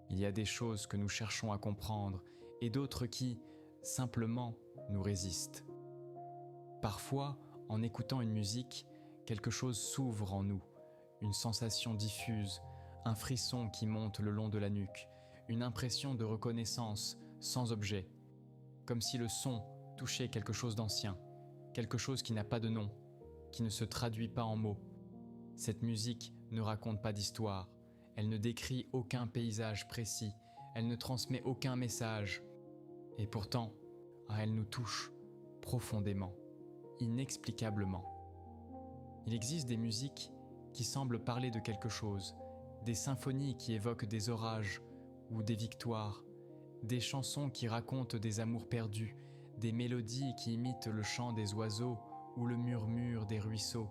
Il y a des choses que nous cherchons à comprendre et d'autres qui, simplement, nous résistent. Parfois, en écoutant une musique, quelque chose s'ouvre en nous, une sensation diffuse, un frisson qui monte le long de la nuque, une impression de reconnaissance sans objet, comme si le son touchait quelque chose d'ancien, quelque chose qui n'a pas de nom, qui ne se traduit pas en mots. Cette musique ne raconte pas d'histoire, elle ne décrit aucun paysage précis, elle ne transmet aucun message. Et pourtant, elle nous touche profondément, inexplicablement. Il existe des musiques qui semblent parler de quelque chose, des symphonies qui évoquent des orages ou des victoires, des chansons qui racontent des amours perdus, des mélodies qui imitent le chant des oiseaux ou le murmure des ruisseaux.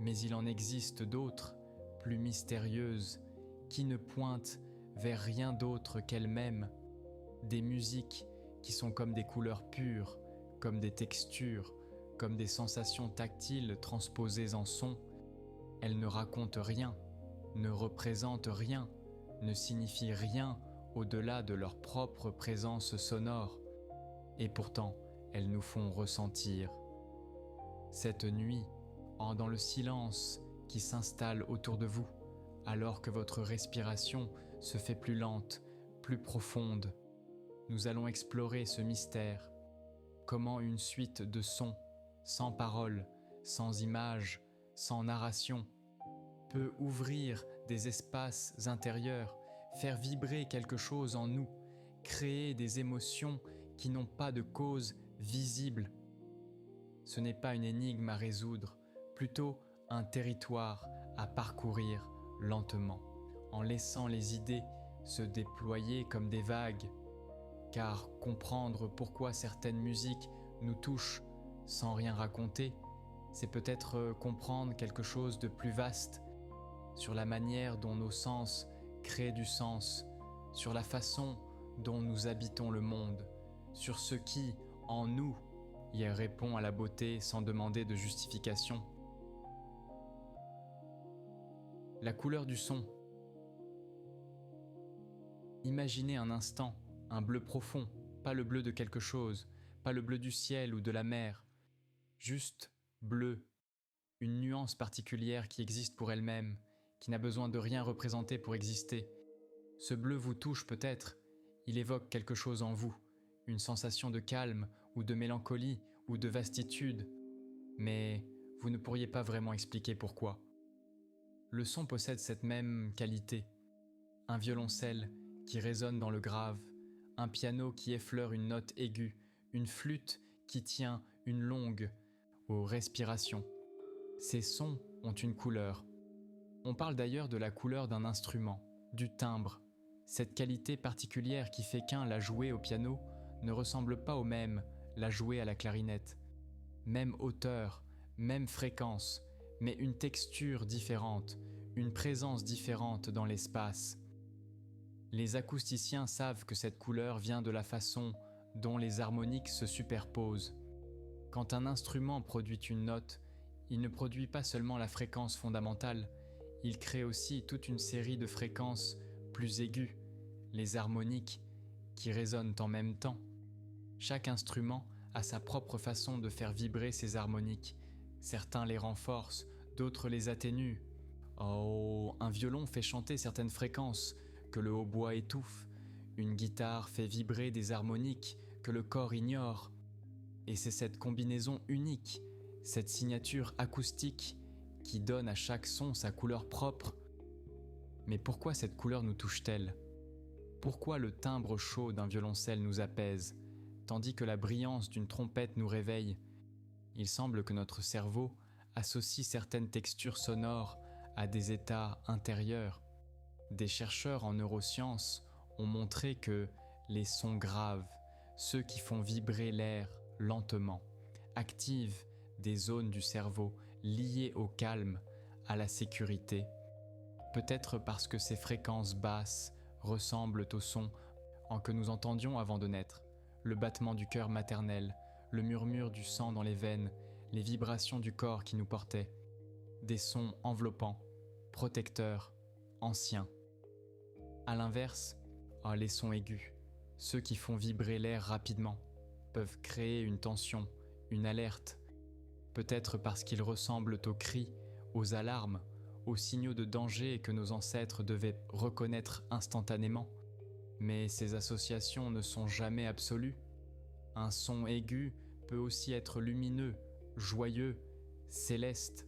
Mais il en existe d'autres, plus mystérieuses, qui ne pointent vers rien d'autre qu'elles-mêmes, des musiques qui sont comme des couleurs pures, comme des textures, comme des sensations tactiles transposées en sons. Elles ne racontent rien, ne représentent rien, ne signifient rien au-delà de leur propre présence sonore. Et pourtant, elles nous font ressentir. Cette nuit, dans le silence qui s'installe autour de vous, alors que votre respiration se fait plus lente, plus profonde, nous allons explorer ce mystère. Comment une suite de sons, sans paroles, sans images, sans narration, peut ouvrir des espaces intérieurs, faire vibrer quelque chose en nous, créer des émotions qui n'ont pas de cause visible. Ce n'est pas une énigme à résoudre, plutôt un territoire à parcourir lentement, en laissant les idées se déployer comme des vagues. Car comprendre pourquoi certaines musiques nous touchent sans rien raconter, c'est peut-être comprendre quelque chose de plus vaste, sur la manière dont nos sens créent du sens, sur la façon dont nous habitons le monde, sur ce qui, en nous, y répond à la beauté sans demander de justification. La couleur du son. Imaginez un instant un bleu profond, pas le bleu de quelque chose, pas le bleu du ciel ou de la mer, juste bleu, une nuance particulière qui existe pour elle-même, qui n'a besoin de rien représenter pour exister. Ce bleu vous touche peut-être, il évoque quelque chose en vous, une sensation de calme ou de mélancolie ou de vastitude, mais vous ne pourriez pas vraiment expliquer pourquoi. Le son possède cette même qualité, un violoncelle qui résonne dans le grave, un piano qui effleure une note aiguë, une flûte qui tient une longue aux respirations. Ces sons ont une couleur. On parle d'ailleurs de la couleur d'un instrument, du timbre. Cette qualité particulière qui fait qu'un l'a joué au piano ne ressemble pas au même l'a joué à la clarinette. Même hauteur, même fréquence, mais une texture différente, une présence différente dans l'espace. Les acousticiens savent que cette couleur vient de la façon dont les harmoniques se superposent. Quand un instrument produit une note, il ne produit pas seulement la fréquence fondamentale, il crée aussi toute une série de fréquences plus aiguës, les harmoniques, qui résonnent en même temps. Chaque instrument a sa propre façon de faire vibrer ces harmoniques. Certains les renforcent, d'autres les atténuent. Oh, un violon fait chanter certaines fréquences que le hautbois étouffe. Une guitare fait vibrer des harmoniques que le corps ignore. Et c'est cette combinaison unique, cette signature acoustique qui donne à chaque son sa couleur propre. Mais pourquoi cette couleur nous touche-t-elle ? Pourquoi le timbre chaud d'un violoncelle nous apaise, tandis que la brillance d'une trompette nous réveille ? Il semble que notre cerveau associe certaines textures sonores à des états intérieurs. Des chercheurs en neurosciences ont montré que les sons graves, ceux qui font vibrer l'air lentement, activent des zones du cerveau liées au calme, à la sécurité. Peut-être parce que ces fréquences basses ressemblent aux sons que nous entendions avant de naître, le battement du cœur maternel, le murmure du sang dans les veines, les vibrations du corps qui nous portait. Des sons enveloppants, protecteurs, anciens. À l'inverse, Ah, les sons aigus, ceux qui font vibrer l'air rapidement, peuvent créer une tension, une alerte, peut-être parce qu'ils ressemblent aux cris, aux alarmes, aux signaux de danger que nos ancêtres devaient reconnaître instantanément. Mais ces associations ne sont jamais absolues. Un son aigu peut aussi être lumineux, joyeux, céleste.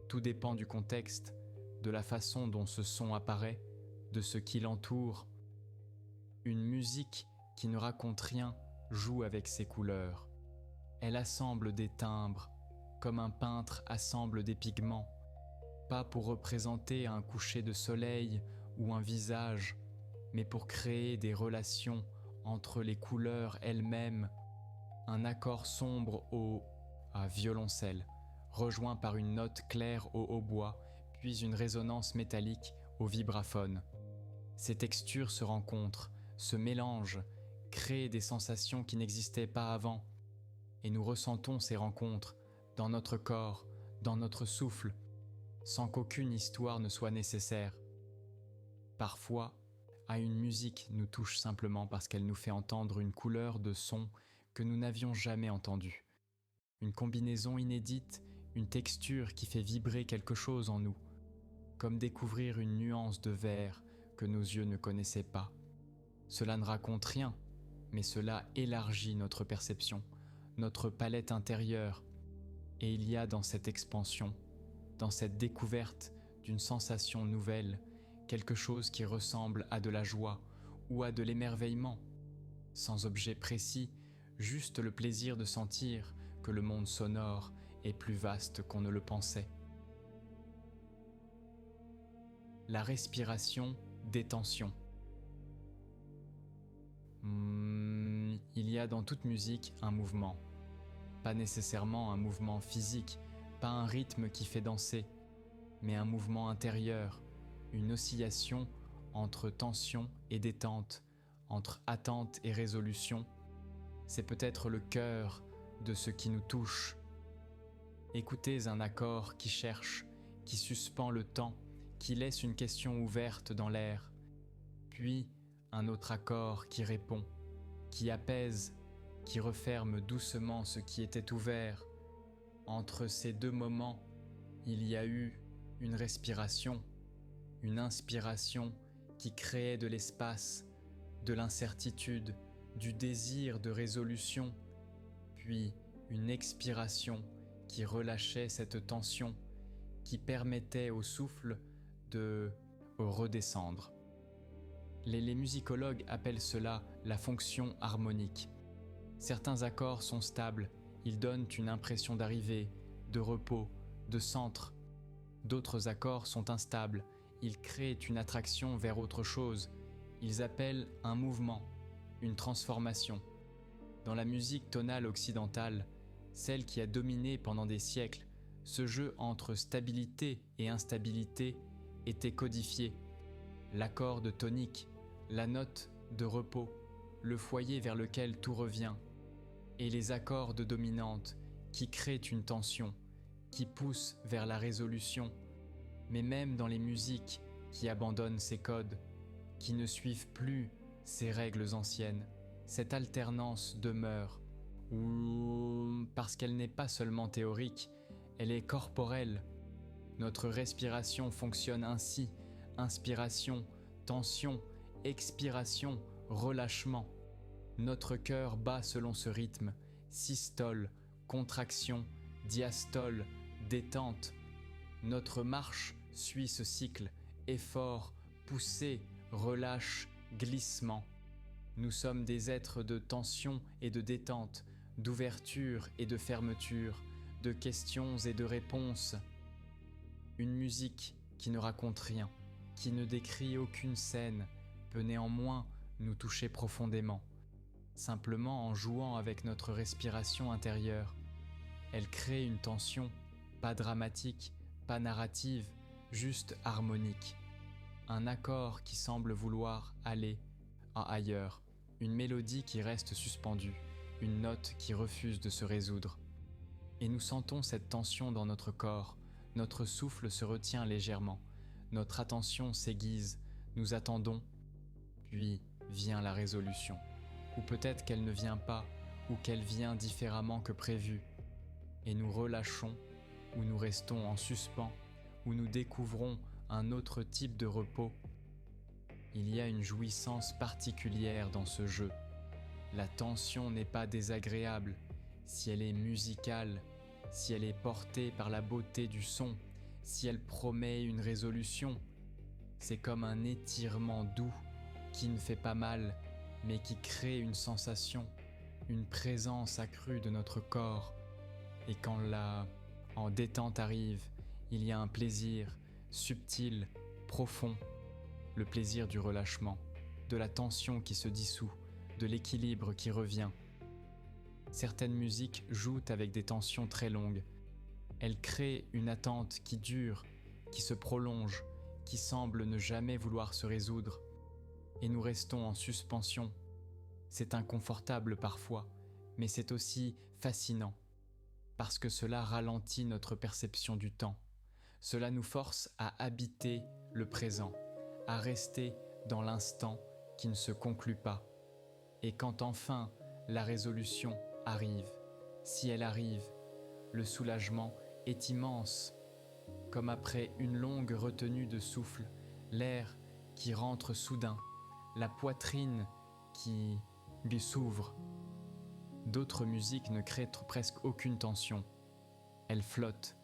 Tout dépend du contexte, de la façon dont ce son apparaît, de ce qui l'entoure. Une musique qui ne raconte rien joue avec ses couleurs. Elle assemble des timbres, comme un peintre assemble des pigments, pas pour représenter un coucher de soleil ou un visage, mais pour créer des relations entre les couleurs elles-mêmes. Un accord sombre à violoncelle, rejoint par une note claire au hautbois, puis une résonance métallique au vibraphone. Ces textures se rencontrent, se mélangent, créent des sensations qui n'existaient pas avant, et nous ressentons ces rencontres dans notre corps, dans notre souffle, sans qu'aucune histoire ne soit nécessaire. Parfois, une musique nous touche simplement parce qu'elle nous fait entendre une couleur de son que nous n'avions jamais entendue. Une combinaison inédite, une texture qui fait vibrer quelque chose en nous, comme découvrir une nuance de vert que nos yeux ne connaissaient pas. Cela ne raconte rien, mais cela élargit notre perception, notre palette intérieure. Et il y a dans cette expansion, dans cette découverte d'une sensation nouvelle, quelque chose qui ressemble à de la joie ou à de l'émerveillement. Sans objet précis, juste le plaisir de sentir que le monde sonore est plus vaste qu'on ne le pensait. La respiration, détention. Il y a dans toute musique un mouvement. Pas nécessairement un mouvement physique, pas un rythme qui fait danser, mais un mouvement intérieur, une oscillation entre tension et détente, entre attente et résolution. C'est peut-être le cœur de ce qui nous touche. Écoutez un accord qui cherche, qui suspend le temps, qui laisse une question ouverte dans l'air, puis un autre accord qui répond, qui apaise, qui referme doucement ce qui était ouvert. Entre ces deux moments, il y a eu une respiration, une inspiration qui créait de l'espace, de l'incertitude, du désir de résolution, puis une expiration qui relâchait cette tension, qui permettait au souffle de redescendre. Les musicologues appellent cela la fonction harmonique. Certains accords sont stables, ils donnent une impression d'arrivée, de repos, de centre. D'autres accords sont instables, ils créent une attraction vers autre chose. Ils appellent un mouvement, une transformation. Dans la musique tonale occidentale, celle qui a dominé pendant des siècles, ce jeu entre stabilité et instabilité était codifié. L'accord de tonique, la note de repos, le foyer vers lequel tout revient, et les accords de dominante qui créent une tension, qui poussent vers la résolution. Mais même dans les musiques qui abandonnent ces codes, qui ne suivent plus ces règles anciennes, cette alternance demeure, parce qu'elle n'est pas seulement théorique, elle est corporelle. Notre respiration fonctionne ainsi, inspiration, tension, expiration, relâchement. Notre cœur bat selon ce rythme, systole, contraction, diastole, détente. Notre marche suit ce cycle, effort, poussée, relâche, glissement. Nous sommes des êtres de tension et de détente, d'ouverture et de fermeture, de questions et de réponses. Une musique qui ne raconte rien, qui ne décrit aucune scène, peut néanmoins nous toucher profondément, simplement en jouant avec notre respiration intérieure. Elle crée une tension, pas dramatique, pas narrative, juste harmonique. Un accord qui semble vouloir aller ailleurs, une mélodie qui reste suspendue, une note qui refuse de se résoudre. Et nous sentons cette tension dans notre corps, notre souffle se retient légèrement, notre attention s'aiguise, nous attendons, puis vient la résolution. Ou peut-être qu'elle ne vient pas, ou qu'elle vient différemment que prévu. Et nous relâchons, ou nous restons en suspens, ou nous découvrons un autre type de repos. Il y a une jouissance particulière dans ce jeu. La tension n'est pas désagréable si elle est musicale, si elle est portée par la beauté du son, si elle promet une résolution. C'est comme un étirement doux qui ne fait pas mal, mais qui crée une sensation, une présence accrue de notre corps. Et quand la en détente arrive, il y a un plaisir subtil, profond, le plaisir du relâchement, de la tension qui se dissout, de l'équilibre qui revient. Certaines musiques jouent avec des tensions très longues. Elles créent une attente qui dure, qui se prolonge, qui semble ne jamais vouloir se résoudre. Et nous restons en suspension. C'est inconfortable parfois, mais c'est aussi fascinant, parce que cela ralentit notre perception du temps. Cela nous force à habiter le présent, à rester dans l'instant qui ne se conclut pas. Et quand enfin la résolution arrive, si elle arrive, le soulagement est immense, comme après une longue retenue de souffle, l'air qui rentre soudain, la poitrine qui lui s'ouvre. D'autres musiques ne créent presque aucune tension. Elles flottent,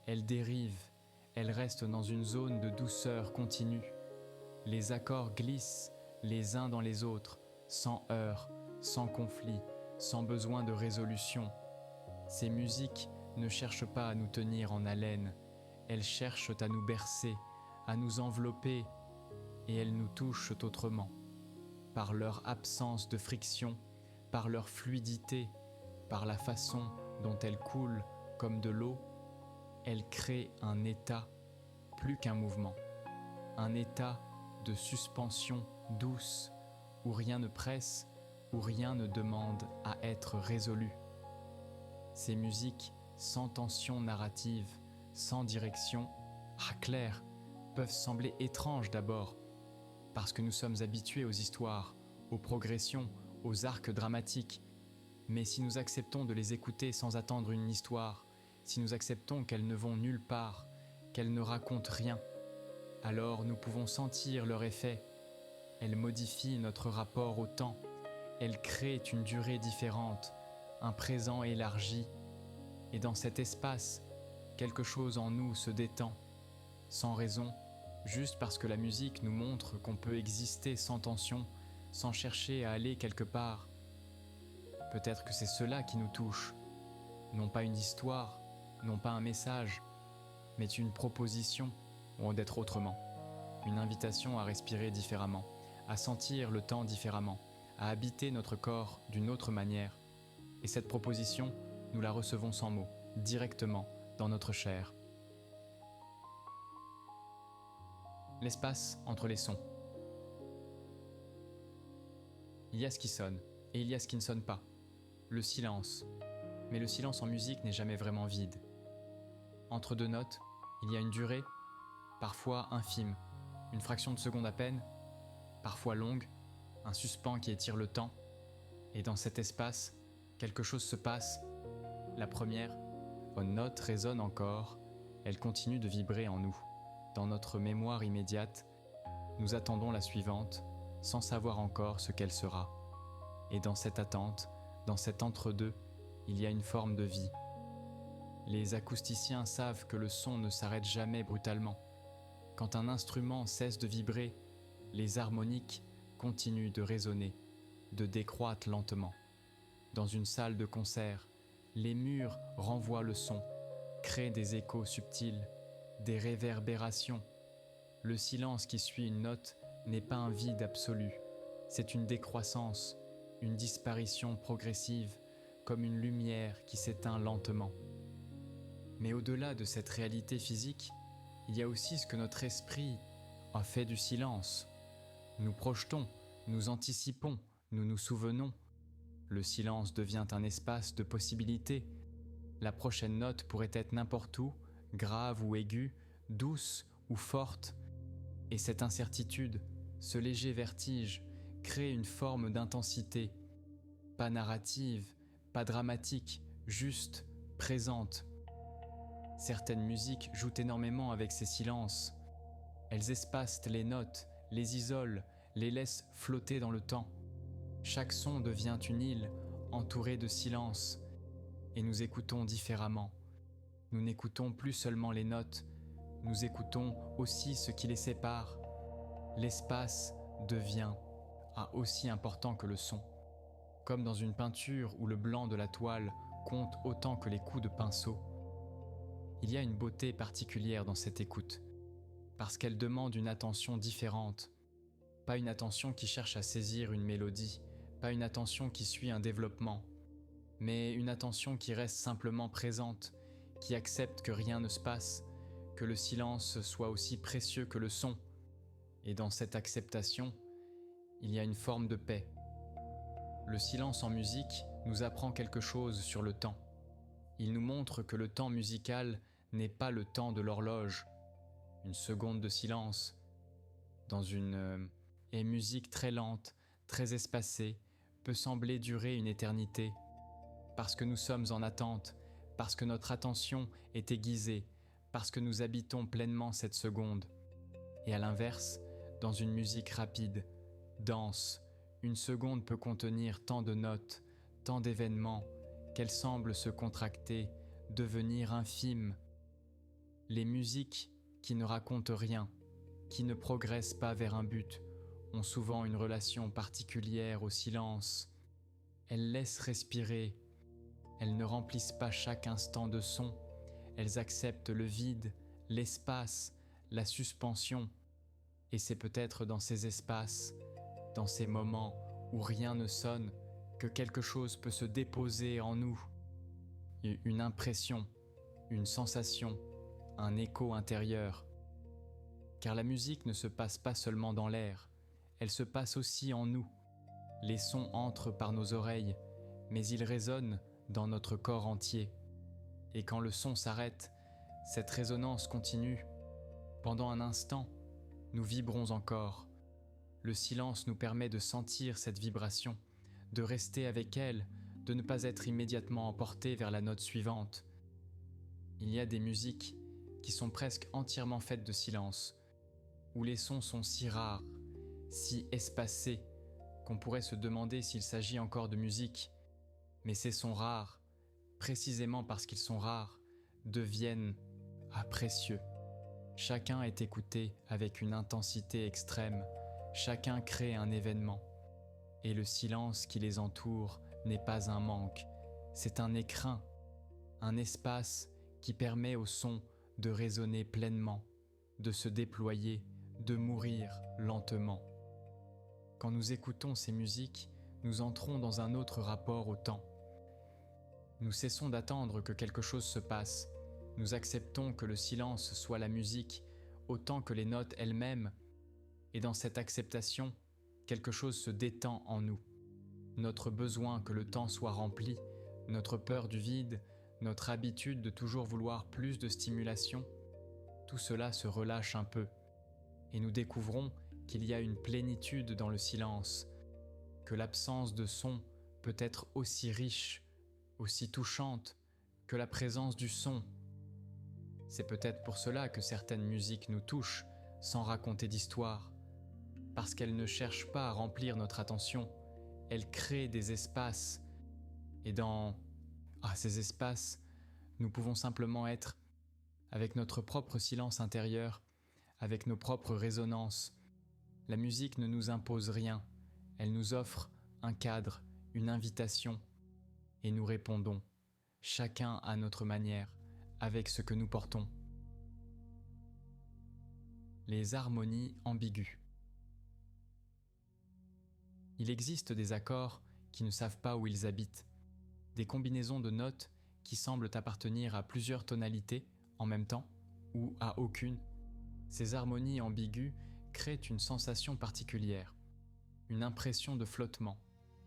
elles dérivent, elles restent dans une zone de douceur continue. Les accords glissent les uns dans les autres, sans heurts, sans conflit, sans besoin de résolution. Ces musiques ne cherchent pas à nous tenir en haleine, elles cherchent à nous bercer, à nous envelopper, et elles nous touchent autrement. Par leur absence de friction, par leur fluidité, par la façon dont elles coulent comme de l'eau, elles créent un état plus qu'un mouvement, un état de suspension douce, où rien ne presse, où rien ne demande à être résolu. Ces musiques sans tension narrative, sans direction, claires, peuvent sembler étranges d'abord, parce que nous sommes habitués aux histoires, aux progressions, aux arcs dramatiques. Mais si nous acceptons de les écouter sans attendre une histoire, si nous acceptons qu'elles ne vont nulle part, qu'elles ne racontent rien, alors nous pouvons sentir leur effet. Elles modifient notre rapport au temps, elles créent une durée différente, un présent élargi, et dans cet espace, quelque chose en nous se détend, sans raison, juste parce que la musique nous montre qu'on peut exister sans tension, sans chercher à aller quelque part. Peut-être que c'est cela qui nous touche, non pas une histoire, non pas un message, mais une proposition, ou d'être autrement, une invitation à respirer différemment, à sentir le temps différemment, à habiter notre corps d'une autre manière. Et cette proposition, nous la recevons sans mots, directement, dans notre chair. L'espace entre les sons. Il y a ce qui sonne, et il y a ce qui ne sonne pas. Le silence. Mais le silence en musique n'est jamais vraiment vide. Entre deux notes, il y a une durée, parfois infime, une fraction de seconde à peine, parfois longue, un suspens qui étire le temps. Et dans cet espace, quelque chose se passe. La première note résonne encore, elle continue de vibrer en nous. Dans notre mémoire immédiate, nous attendons la suivante, sans savoir encore ce qu'elle sera. Et dans cette attente, dans cet entre-deux, il y a une forme de vie. Les acousticiens savent que le son ne s'arrête jamais brutalement. Quand un instrument cesse de vibrer, les harmoniques continuent de résonner, de décroître lentement. Dans une salle de concert, les murs renvoient le son, créent des échos subtils, des réverbérations. Le silence qui suit une note n'est pas un vide absolu, c'est une décroissance, une disparition progressive, comme une lumière qui s'éteint lentement. Mais au-delà de cette réalité physique, il y a aussi ce que notre esprit a fait du silence. Nous projetons, nous anticipons, nous nous souvenons. Le silence devient un espace de possibilités. La prochaine note pourrait être n'importe où, grave ou aiguë, douce ou forte. Et cette incertitude, ce léger vertige crée une forme d'intensité, pas narrative, pas dramatique, juste présente. Certaines musiques jouent énormément avec ces silences. Elles espacent les notes, les isolent, les laissent flotter dans le temps. Chaque son devient une île entourée de silence, et nous écoutons différemment. Nous n'écoutons plus seulement les notes, nous écoutons aussi ce qui les sépare. L'espace devient aussi important que le son. Comme dans une peinture où le blanc de la toile compte autant que les coups de pinceau. Il y a une beauté particulière dans cette écoute, parce qu'elle demande une attention différente. Pas une attention qui cherche à saisir une mélodie, pas une attention qui suit un développement, mais une attention qui reste simplement présente, qui accepte que rien ne se passe, que le silence soit aussi précieux que le son. Et dans cette acceptation, il y a une forme de paix. Le silence en musique nous apprend quelque chose sur le temps. Il nous montre que le temps musical n'est pas le temps de l'horloge. Une seconde de silence, dans une musique très lente, très espacée, peut sembler durer une éternité, parce que nous sommes en attente, parce que notre attention est aiguisée, parce que nous habitons pleinement cette seconde. Et à l'inverse, dans une musique rapide, dense, une seconde peut contenir tant de notes, tant d'événements, qu'elle semble se contracter, devenir infime. Les musiques qui ne racontent rien, qui ne progressent pas vers un but, ont souvent une relation particulière au silence. Elles laissent respirer, elles ne remplissent pas chaque instant de son, elles acceptent le vide, l'espace, la suspension. Et c'est peut-être dans ces espaces, dans ces moments où rien ne sonne, que quelque chose peut se déposer en nous. Une impression, une sensation, un écho intérieur. Car la musique ne se passe pas seulement dans l'air, elle se passe aussi en nous. Les sons entrent par nos oreilles, mais ils résonnent dans notre corps entier. Et quand le son s'arrête, cette résonance continue. Pendant un instant, nous vibrons encore. Le silence nous permet de sentir cette vibration, de rester avec elle, de ne pas être immédiatement emporté vers la note suivante. Il y a des musiques qui sont presque entièrement faites de silence, où les sons sont si rares, si espacés, qu'on pourrait se demander s'il s'agit encore de musique. Mais ces sons rares, précisément parce qu'ils sont rares, deviennent précieux. Chacun est écouté avec une intensité extrême, chacun crée un événement. Et le silence qui les entoure n'est pas un manque, c'est un écrin, un espace qui permet au son de résonner pleinement, de se déployer, de mourir lentement. Quand nous écoutons ces musiques, nous entrons dans un autre rapport au temps. Nous cessons d'attendre que quelque chose se passe. Nous acceptons que le silence soit la musique autant que les notes elles-mêmes. Et dans cette acceptation, quelque chose se détend en nous. Notre besoin que le temps soit rempli, notre peur du vide, notre habitude de toujours vouloir plus de stimulation, tout cela se relâche un peu. Et nous découvrons qu'il y a une plénitude dans le silence, que l'absence de son peut être aussi riche, aussi touchante que la présence du son. C'est peut-être pour cela que certaines musiques nous touchent sans raconter d'histoire, parce qu'elles ne cherchent pas à remplir notre attention, elles créent des espaces, et dans ces espaces, nous pouvons simplement être avec notre propre silence intérieur, avec nos propres résonances. La musique ne nous impose rien, elle nous offre un cadre, une invitation, et nous répondons, chacun à notre manière, avec ce que nous portons. Les harmonies ambiguës. Il existe des accords qui ne savent pas où ils habitent, des combinaisons de notes qui semblent appartenir à plusieurs tonalités en même temps ou à aucune. Ces harmonies ambiguës créent une sensation particulière, une impression de flottement,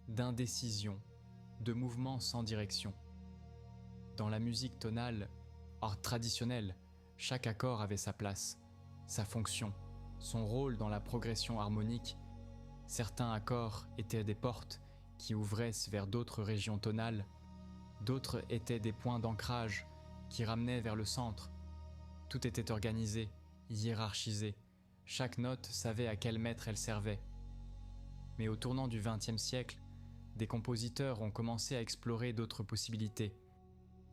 d'indécision, de mouvement sans direction. Dans la musique tonale, traditionnelle, chaque accord avait sa place, sa fonction, son rôle dans la progression harmonique, Certains accords étaient des portes qui ouvraient vers d'autres régions tonales, d'autres étaient des points d'ancrage qui ramenaient vers le centre. Tout était organisé, hiérarchisé, chaque note savait à quel maître elle servait. Mais au tournant du XXe siècle, des compositeurs ont commencé à explorer d'autres possibilités.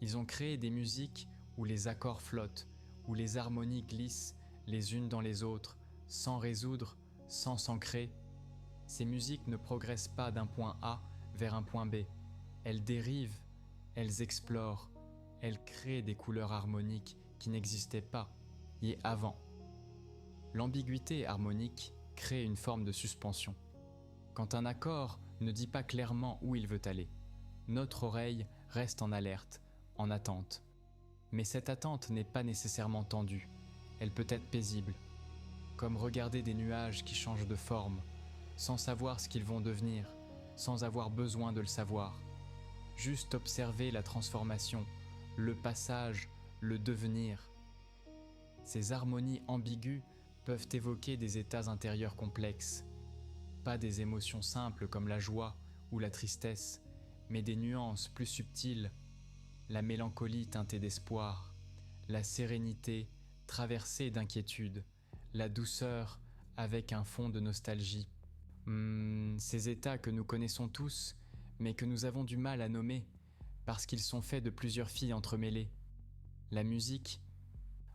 Ils ont créé des musiques où les accords flottent, où les harmonies glissent les unes dans les autres, sans résoudre, sans s'ancrer. Ces musiques ne progressent pas d'un point A vers un point B. Elles dérivent, elles explorent, elles créent des couleurs harmoniques qui n'existaient pas et avant. L'ambiguïté harmonique crée une forme de suspension. Quand un accord ne dit pas clairement où il veut aller, notre oreille reste en alerte, en attente. Mais cette attente n'est pas nécessairement tendue, elle peut être paisible, comme regarder des nuages qui changent de forme, sans savoir ce qu'ils vont devenir, sans avoir besoin de le savoir. Juste observer la transformation, le passage, le devenir. Ces harmonies ambiguës peuvent évoquer des états intérieurs complexes, pas des émotions simples comme la joie ou la tristesse, mais des nuances plus subtiles, la mélancolie teintée d'espoir, la sérénité traversée d'inquiétude, la douceur avec un fond de nostalgie. Ces états que nous connaissons tous, mais que nous avons du mal à nommer, parce qu'ils sont faits de plusieurs filles entremêlées. La musique,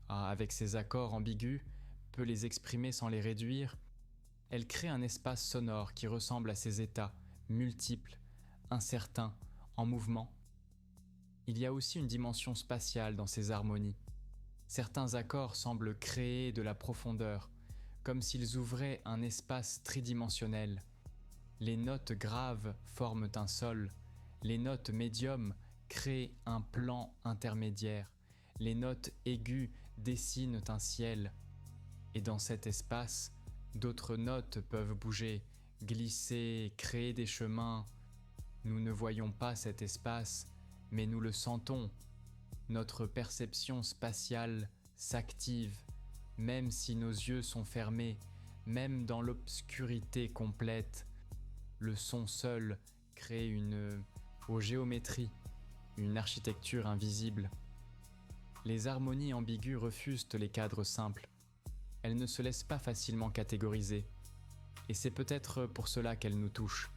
avec ses accords ambigus, peut les exprimer sans les réduire. Elle crée un espace sonore qui ressemble à ces états, multiples, incertains, en mouvement. Il y a aussi une dimension spatiale dans ces harmonies. Certains accords semblent créer de la profondeur, comme s'ils ouvraient un espace tridimensionnel. Les notes graves forment un sol, les notes médiums créent un plan intermédiaire, les notes aiguës dessinent un ciel. Et dans cet espace, d'autres notes peuvent bouger, glisser, créer des chemins. Nous ne voyons pas cet espace, mais nous le sentons. Notre perception spatiale s'active, même si nos yeux sont fermés, même dans l'obscurité complète. Le son seul crée aux géométries, une architecture invisible. Les harmonies ambiguës refusent les cadres simples. Elles ne se laissent pas facilement catégoriser. Et c'est peut-être pour cela qu'elles nous touchent.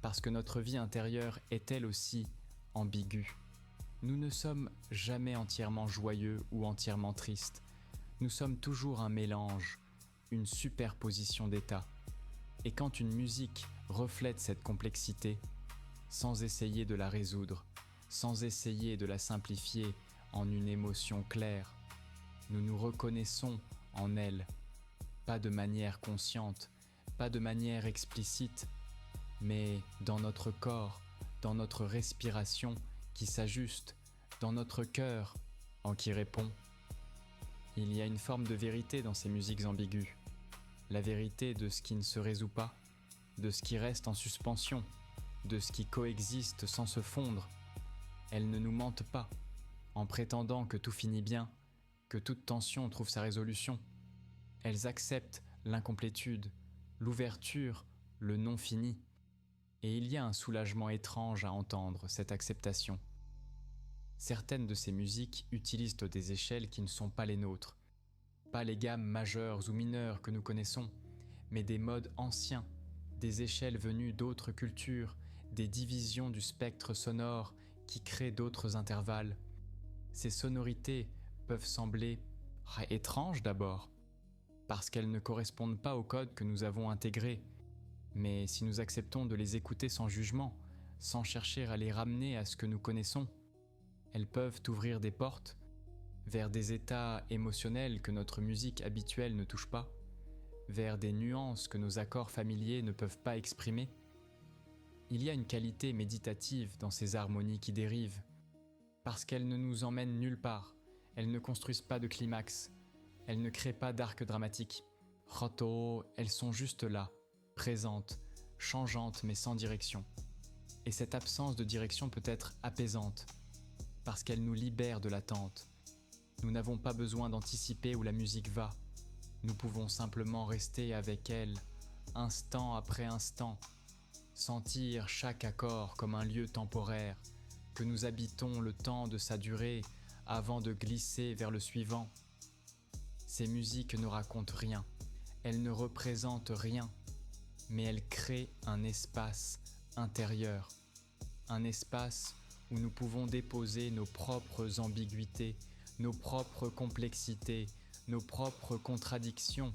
Parce que notre vie intérieure est elle aussi ambiguë. Nous ne sommes jamais entièrement joyeux ou entièrement tristes. Nous sommes toujours un mélange, une superposition d'états. Et quand une musique reflète cette complexité, sans essayer de la résoudre, sans essayer de la simplifier en une émotion claire, nous nous reconnaissons en elle, pas de manière consciente, pas de manière explicite, mais dans notre corps, dans notre respiration qui s'ajuste, dans notre cœur en qui répond. Il y a une forme de vérité dans ces musiques ambiguës, la vérité de ce qui ne se résout pas, de ce qui reste en suspension, de ce qui coexiste sans se fondre. Elles ne nous mentent pas, en prétendant que tout finit bien, que toute tension trouve sa résolution. Elles acceptent l'incomplétude, l'ouverture, le non fini. Et il y a un soulagement étrange à entendre cette acceptation. Certaines de ces musiques utilisent des échelles qui ne sont pas les nôtres, pas les gammes majeures ou mineures que nous connaissons, mais des modes anciens, des échelles venues d'autres cultures, des divisions du spectre sonore qui créent d'autres intervalles. Ces sonorités peuvent sembler étranges d'abord, parce qu'elles ne correspondent pas au code que nous avons intégré. Mais si nous acceptons de les écouter sans jugement, sans chercher à les ramener à ce que nous connaissons, elles peuvent ouvrir des portes vers des états émotionnels que notre musique habituelle ne touche pas, vers des nuances que nos accords familiers ne peuvent pas exprimer. Il y a une qualité méditative dans ces harmonies qui dérivent, parce qu'elles ne nous emmènent nulle part, elles ne construisent pas de climax, elles ne créent pas d'arc dramatique. Elles sont juste là, présentes, changeantes mais sans direction. Et cette absence de direction peut être apaisante, parce qu'elle nous libère de l'attente. Nous n'avons pas besoin d'anticiper où la musique va. Nous pouvons simplement rester avec elle, instant après instant, sentir chaque accord comme un lieu temporaire, que nous habitons le temps de sa durée avant de glisser vers le suivant. Ces musiques ne racontent rien, elles ne représentent rien, mais elles créent un espace intérieur, un espace où nous pouvons déposer nos propres ambiguïtés, nos propres complexités, nos propres contradictions,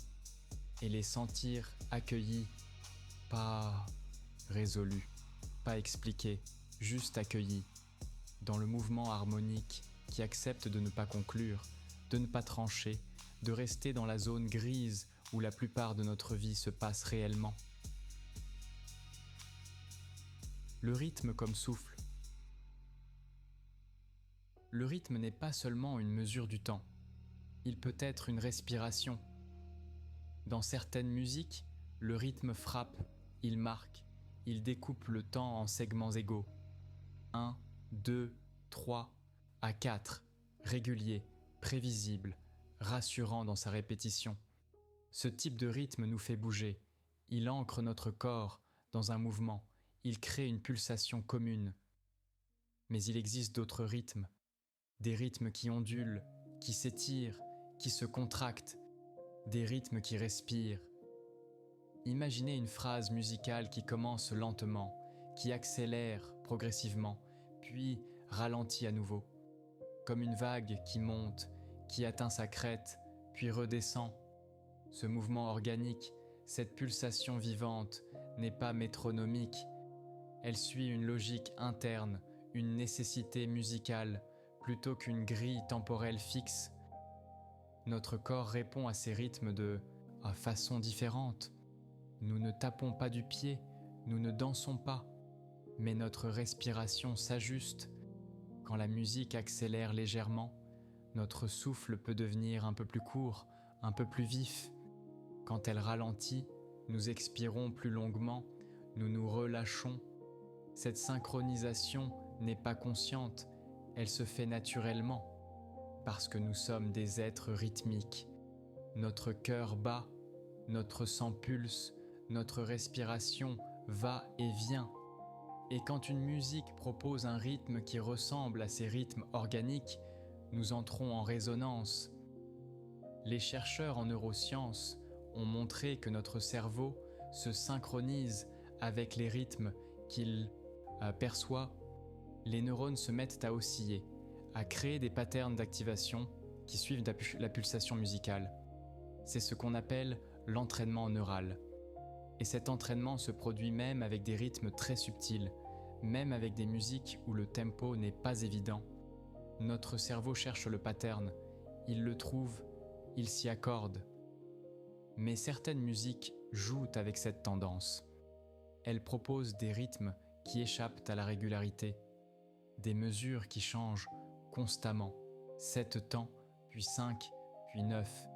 et les sentir accueillis, pas résolus, pas expliqués, juste accueillis, dans le mouvement harmonique qui accepte de ne pas conclure, de ne pas trancher, de rester dans la zone grise où la plupart de notre vie se passe réellement. Le rythme comme souffle. Le rythme n'est pas seulement une mesure du temps, il peut être une respiration. Dans certaines musiques, le rythme frappe, il marque, il découpe le temps en segments égaux. 1, 2, 3, à 4, régulier, prévisible, rassurant dans sa répétition. Ce type de rythme nous fait bouger, il ancre notre corps dans un mouvement, il crée une pulsation commune. Mais il existe d'autres rythmes, des rythmes qui ondulent, qui s'étirent, qui se contractent, des rythmes qui respirent. Imaginez une phrase musicale qui commence lentement, qui accélère progressivement, puis ralentit à nouveau, comme une vague qui monte, qui atteint sa crête, puis redescend. Ce mouvement organique, cette pulsation vivante, n'est pas métronomique. Elle suit une logique interne, une nécessité musicale, plutôt qu'une grille temporelle fixe. Notre corps répond à ces rythmes de façon différente. Nous ne tapons pas du pied, nous ne dansons pas, mais notre respiration s'ajuste. Quand la musique accélère légèrement, notre souffle peut devenir un peu plus court, un peu plus vif. Quand elle ralentit, nous expirons plus longuement, nous nous relâchons. Cette synchronisation n'est pas consciente, elle se fait naturellement, parce que nous sommes des êtres rythmiques. Notre cœur bat, notre sang pulse, notre respiration va et vient. Et quand une musique propose un rythme qui ressemble à ces rythmes organiques, nous entrons en résonance. Les chercheurs en neurosciences ont montré que notre cerveau se synchronise avec les rythmes qu'il perçoit. Les neurones se mettent à osciller, à créer des patterns d'activation qui suivent la pulsation musicale. C'est ce qu'on appelle l'entraînement neural. Et cet entraînement se produit même avec des rythmes très subtils, même avec des musiques où le tempo n'est pas évident. Notre cerveau cherche le pattern, il le trouve, il s'y accorde. Mais certaines musiques jouent avec cette tendance. Elles proposent des rythmes qui échappent à la régularité, des mesures qui changent constamment, 7 temps, puis 5, puis 9,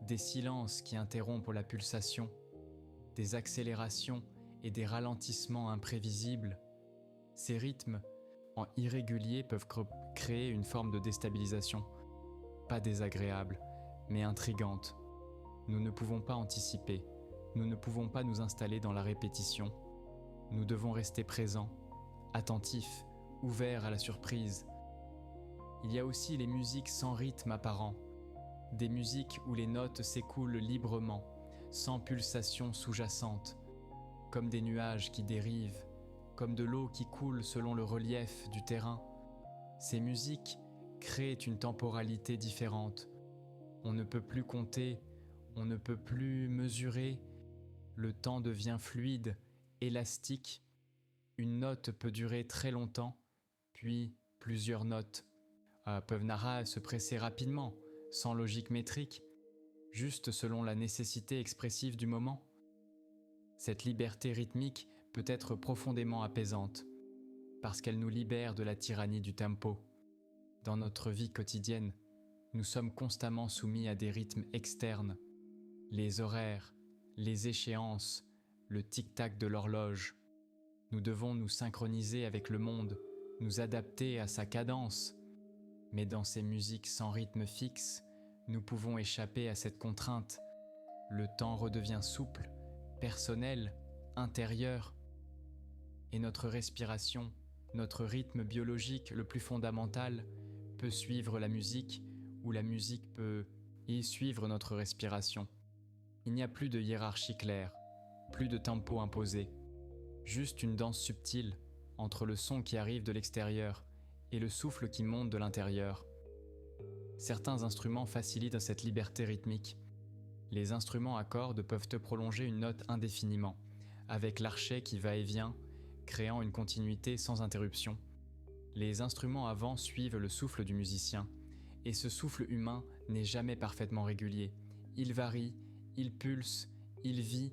des silences qui interrompent la pulsation, des accélérations et des ralentissements imprévisibles. Ces rythmes, en irrégulier, peuvent créer une forme de déstabilisation, pas désagréable, mais intrigante. Nous ne pouvons pas anticiper, nous ne pouvons pas nous installer dans la répétition. Nous devons rester présents, attentifs, ouverts à la surprise. Il y a aussi les musiques sans rythme apparent, des musiques où les notes s'écoulent librement, sans pulsation sous-jacente, comme des nuages qui dérivent, comme de l'eau qui coule selon le relief du terrain. Ces musiques créent une temporalité différente. On ne peut plus compter, on ne peut plus mesurer. Le temps devient fluide, élastique. Une note peut durer très longtemps, puis plusieurs notes peuvent se presser rapidement, sans logique métrique, juste selon la nécessité expressive du moment. Cette liberté rythmique peut être profondément apaisante, parce qu'elle nous libère de la tyrannie du tempo. Dans notre vie quotidienne, nous sommes constamment soumis à des rythmes externes, les horaires, les échéances, le tic-tac de l'horloge. Nous devons nous synchroniser avec le monde, nous adapter à sa cadence. Mais dans ces musiques sans rythme fixe, nous pouvons échapper à cette contrainte. Le temps redevient souple, personnel, intérieur. Et notre respiration, notre rythme biologique le plus fondamental peut suivre la musique ou la musique peut y suivre notre respiration. Il n'y a plus de hiérarchie claire, plus de tempo imposé, juste une danse subtile entre le son qui arrive de l'extérieur et le souffle qui monte de l'intérieur. Certains instruments facilitent cette liberté rythmique. Les instruments à cordes peuvent te prolonger une note indéfiniment, avec l'archet qui va et vient, créant une continuité sans interruption. Les instruments à vent suivent le souffle du musicien, et ce souffle humain n'est jamais parfaitement régulier. Il varie, il pulse, il vit,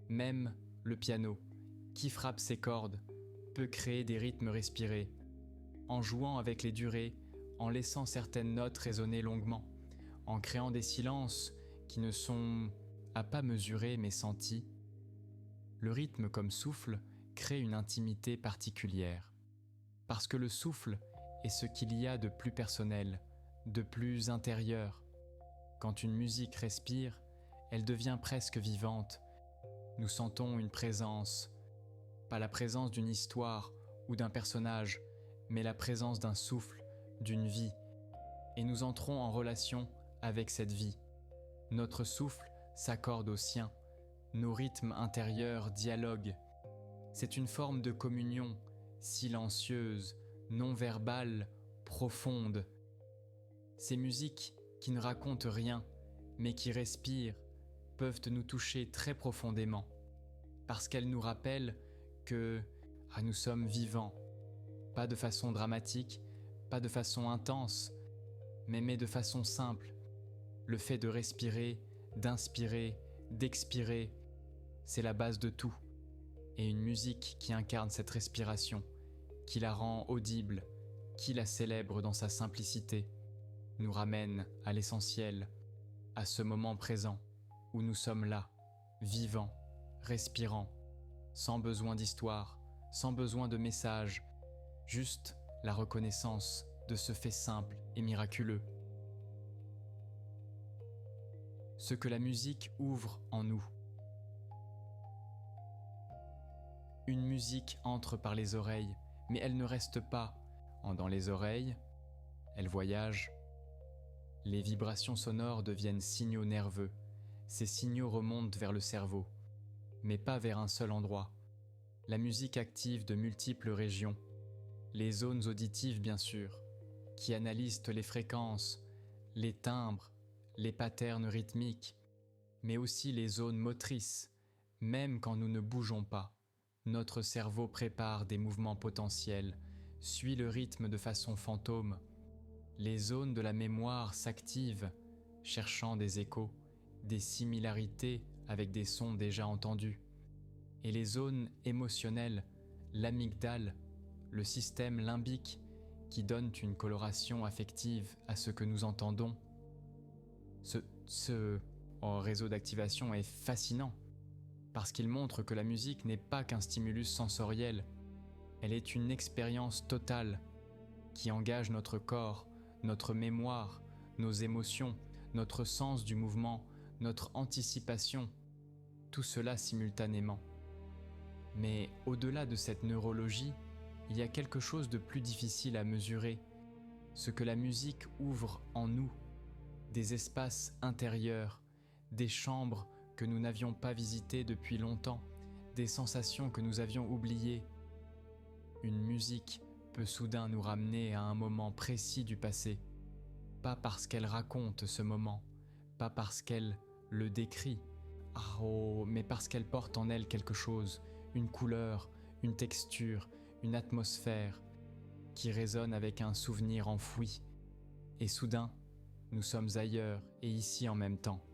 même le piano, qui frappe ses cordes, peut créer des rythmes respirés, en jouant avec les durées, en laissant certaines notes résonner longuement, en créant des silences qui ne sont à pas mesurer mais sentis. Le rythme comme souffle crée une intimité particulière, parce que le souffle est ce qu'il y a de plus personnel, de plus intérieur. Quand une musique respire, elle devient presque vivante. Nous sentons une présence, pas la présence d'une histoire ou d'un personnage, mais la présence d'un souffle, d'une vie, et nous entrons en relation avec cette vie. Notre souffle s'accorde au sien, nos rythmes intérieurs dialoguent. C'est une forme de communion, silencieuse, non-verbale, profonde. Ces musiques qui ne racontent rien, mais qui respirent, peuvent nous toucher très profondément, parce qu'elles nous rappellent que nous sommes vivants, pas de façon dramatique, pas de façon intense, mais de façon simple. Le fait de respirer, d'inspirer, d'expirer, c'est la base de tout. Et une musique qui incarne cette respiration, qui la rend audible, qui la célèbre dans sa simplicité, nous ramène à l'essentiel, à ce moment présent où nous sommes là, vivants, respirants, sans besoin d'histoire, sans besoin de message, juste la reconnaissance de ce fait simple et miraculeux. Ce que la musique ouvre en nous. Une musique entre par les oreilles, mais elle ne reste pas dans les oreilles, elle voyage. Les vibrations sonores deviennent signaux nerveux. Ces signaux remontent vers le cerveau, mais pas vers un seul endroit. La musique active de multiples régions. Les zones auditives bien sûr, qui analysent les fréquences, les timbres, les patterns rythmiques, mais aussi les zones motrices. Même quand nous ne bougeons pas, notre cerveau prépare des mouvements potentiels, suit le rythme de façon fantôme. Les zones de la mémoire s'activent, cherchant des échos, des similarités avec des sons déjà entendus. Et les zones émotionnelles, l'amygdale, le système limbique, qui donnent une coloration affective à ce que nous entendons. Ce réseau d'activation est fascinant, parce qu'il montre que la musique n'est pas qu'un stimulus sensoriel, elle est une expérience totale, qui engage notre corps, notre mémoire, nos émotions, notre sens du mouvement, notre anticipation, tout cela simultanément. Mais au-delà de cette neurologie, il y a quelque chose de plus difficile à mesurer, ce que la musique ouvre en nous, des espaces intérieurs, des chambres que nous n'avions pas visitées depuis longtemps, des sensations que nous avions oubliées. Une musique peut soudain nous ramener à un moment précis du passé, pas parce qu'elle raconte ce moment, pas parce qu'elle le décrit, mais parce qu'elle porte en elle quelque chose, une couleur, une texture, une atmosphère qui résonne avec un souvenir enfoui. Et soudain, nous sommes ailleurs et ici en même temps.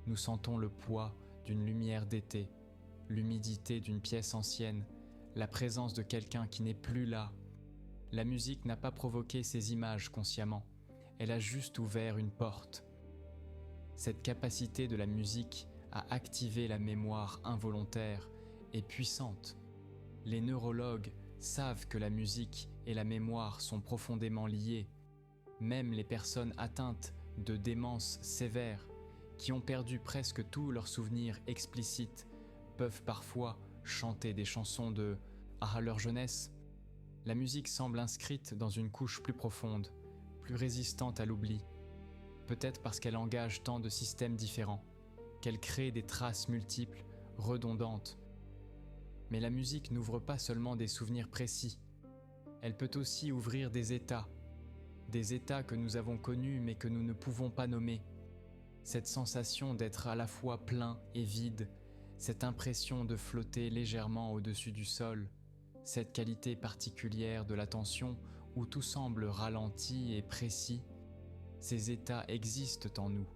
Nous sentons le poids d'une lumière d'été, l'humidité d'une pièce ancienne, la présence de quelqu'un qui n'est plus là. La musique n'a pas provoqué ces images consciemment, elle a juste ouvert une porte. Cette capacité de la musique à activer la mémoire involontaire est puissante. Les neurologues savent que la musique et la mémoire sont profondément liées. Même les personnes atteintes de démence sévère, qui ont perdu presque tous leurs souvenirs explicites, peuvent parfois chanter des chansons à leur jeunesse, la musique semble inscrite dans une couche plus profonde, plus résistante à l'oubli, peut-être parce qu'elle engage tant de systèmes différents, qu'elle crée des traces multiples, redondantes. Mais la musique n'ouvre pas seulement des souvenirs précis, elle peut aussi ouvrir des états que nous avons connus mais que nous ne pouvons pas nommer. Cette sensation d'être à la fois plein et vide, cette impression de flotter légèrement au-dessus du sol, cette qualité particulière de l'attention où tout semble ralenti et précis, ces états existent en nous,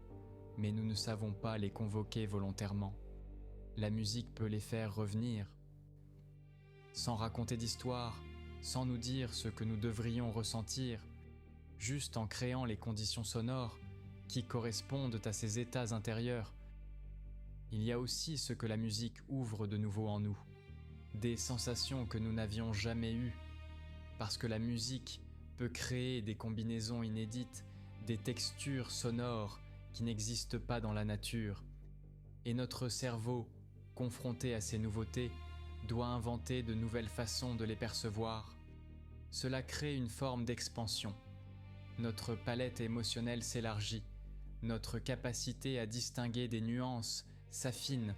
mais nous ne savons pas les convoquer volontairement. La musique peut les faire revenir. Sans raconter d'histoire, sans nous dire ce que nous devrions ressentir, juste en créant les conditions sonores qui correspondent à ces états intérieurs. Il y a aussi ce que la musique ouvre de nouveau en nous, des sensations que nous n'avions jamais eues, parce que la musique peut créer des combinaisons inédites, des textures sonores qui n'existent pas dans la nature, et notre cerveau, confronté à ces nouveautés, doit inventer de nouvelles façons de les percevoir. Cela crée une forme d'expansion. Notre palette émotionnelle s'élargit, notre capacité à distinguer des nuances s'affine.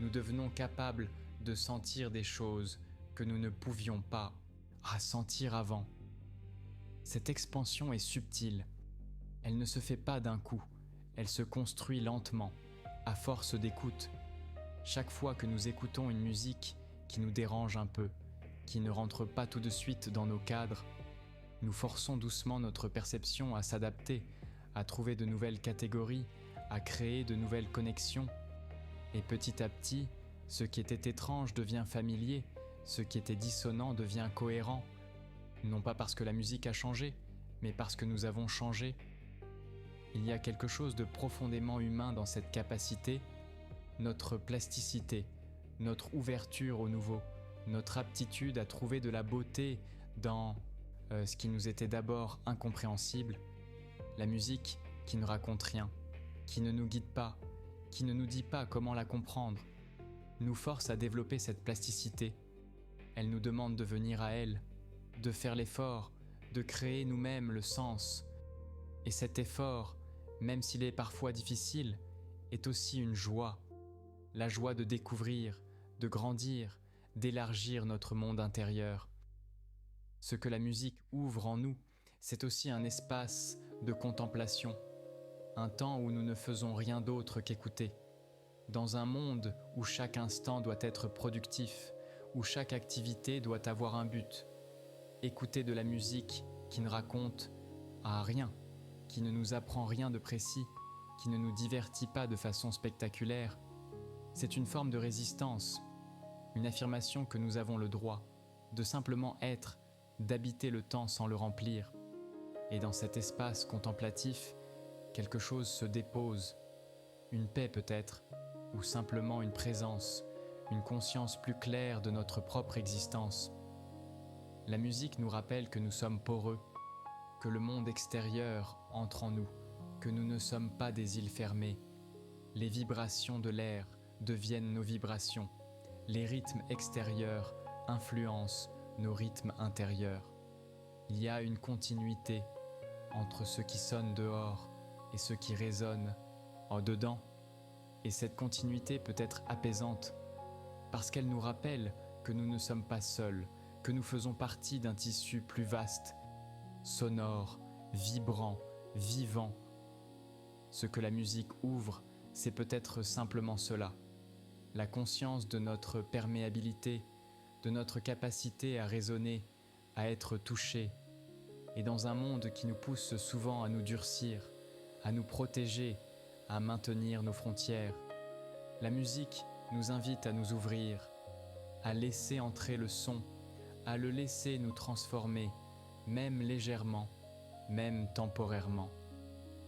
Nous devenons capables de sentir des choses que nous ne pouvions pas ressentir avant. Cette expansion est subtile. Elle ne se fait pas d'un coup, elle se construit lentement, à force d'écoute. Chaque fois que nous écoutons une musique qui nous dérange un peu, qui ne rentre pas tout de suite dans nos cadres, nous forçons doucement notre perception à s'adapter, à trouver de nouvelles catégories, à créer de nouvelles connexions. Et petit à petit, ce qui était étrange devient familier, ce qui était dissonant devient cohérent. Non pas parce que la musique a changé, mais parce que nous avons changé. Il y a quelque chose de profondément humain dans cette capacité, notre plasticité, notre ouverture au nouveau, notre aptitude à trouver de la beauté dans ce qui nous était d'abord incompréhensible. La musique qui ne raconte rien, qui ne nous guide pas, qui ne nous dit pas comment la comprendre, nous force à développer cette plasticité. Elle nous demande de venir à elle, de faire l'effort, de créer nous-mêmes le sens. Et cet effort, même s'il est parfois difficile, est aussi une joie. La joie de découvrir, de grandir, d'élargir notre monde intérieur. Ce que la musique ouvre en nous, c'est aussi un espace de contemplation, un temps où nous ne faisons rien d'autre qu'écouter. Dans un monde où chaque instant doit être productif, où chaque activité doit avoir un but, écouter de la musique qui ne raconte rien, qui ne nous apprend rien de précis, qui ne nous divertit pas de façon spectaculaire, c'est une forme de résistance, une affirmation que nous avons le droit de simplement être, d'habiter le temps sans le remplir. Et dans cet espace contemplatif, quelque chose se dépose, une paix peut-être, ou simplement une présence, une conscience plus claire de notre propre existence. La musique nous rappelle que nous sommes poreux, que le monde extérieur entre en nous, que nous ne sommes pas des îles fermées. Les vibrations de l'air deviennent nos vibrations. Les rythmes extérieurs influencent nos rythmes intérieurs. Il y a une continuité entre ce qui sonne dehors et ce qui résonne en dedans. Et cette continuité peut être apaisante parce qu'elle nous rappelle que nous ne sommes pas seuls, que nous faisons partie d'un tissu plus vaste, sonore, vibrant, vivant. Ce que la musique ouvre, c'est peut-être simplement cela, la conscience de notre perméabilité, de notre capacité à résonner, à être touché, et dans un monde qui nous pousse souvent à nous durcir, à nous protéger, à maintenir nos frontières, la musique nous invite à nous ouvrir, à laisser entrer le son, à le laisser nous transformer, même légèrement, même temporairement.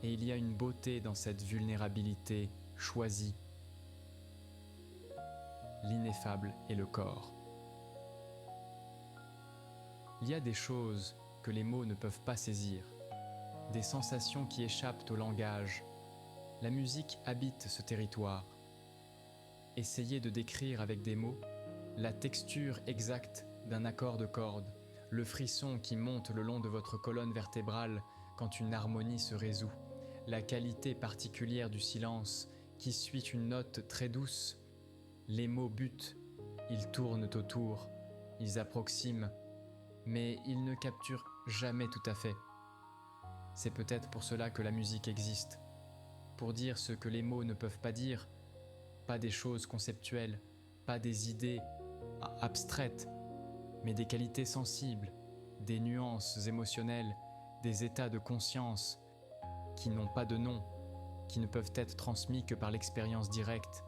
Et il y a une beauté dans cette vulnérabilité choisie. L'ineffable est le corps. Il y a des choses que les mots ne peuvent pas saisir, des sensations qui échappent au langage. La musique habite ce territoire. Essayez de décrire avec des mots la texture exacte d'un accord de corde, le frisson qui monte le long de votre colonne vertébrale quand une harmonie se résout, la qualité particulière du silence qui suit une note très douce. Les mots butent, ils tournent autour, ils approximent, mais ils ne capturent jamais tout à fait. C'est peut-être pour cela que la musique existe, pour dire ce que les mots ne peuvent pas dire, pas des choses conceptuelles, pas des idées abstraites, mais des qualités sensibles, des nuances émotionnelles, des états de conscience qui n'ont pas de nom, qui ne peuvent être transmis que par l'expérience directe.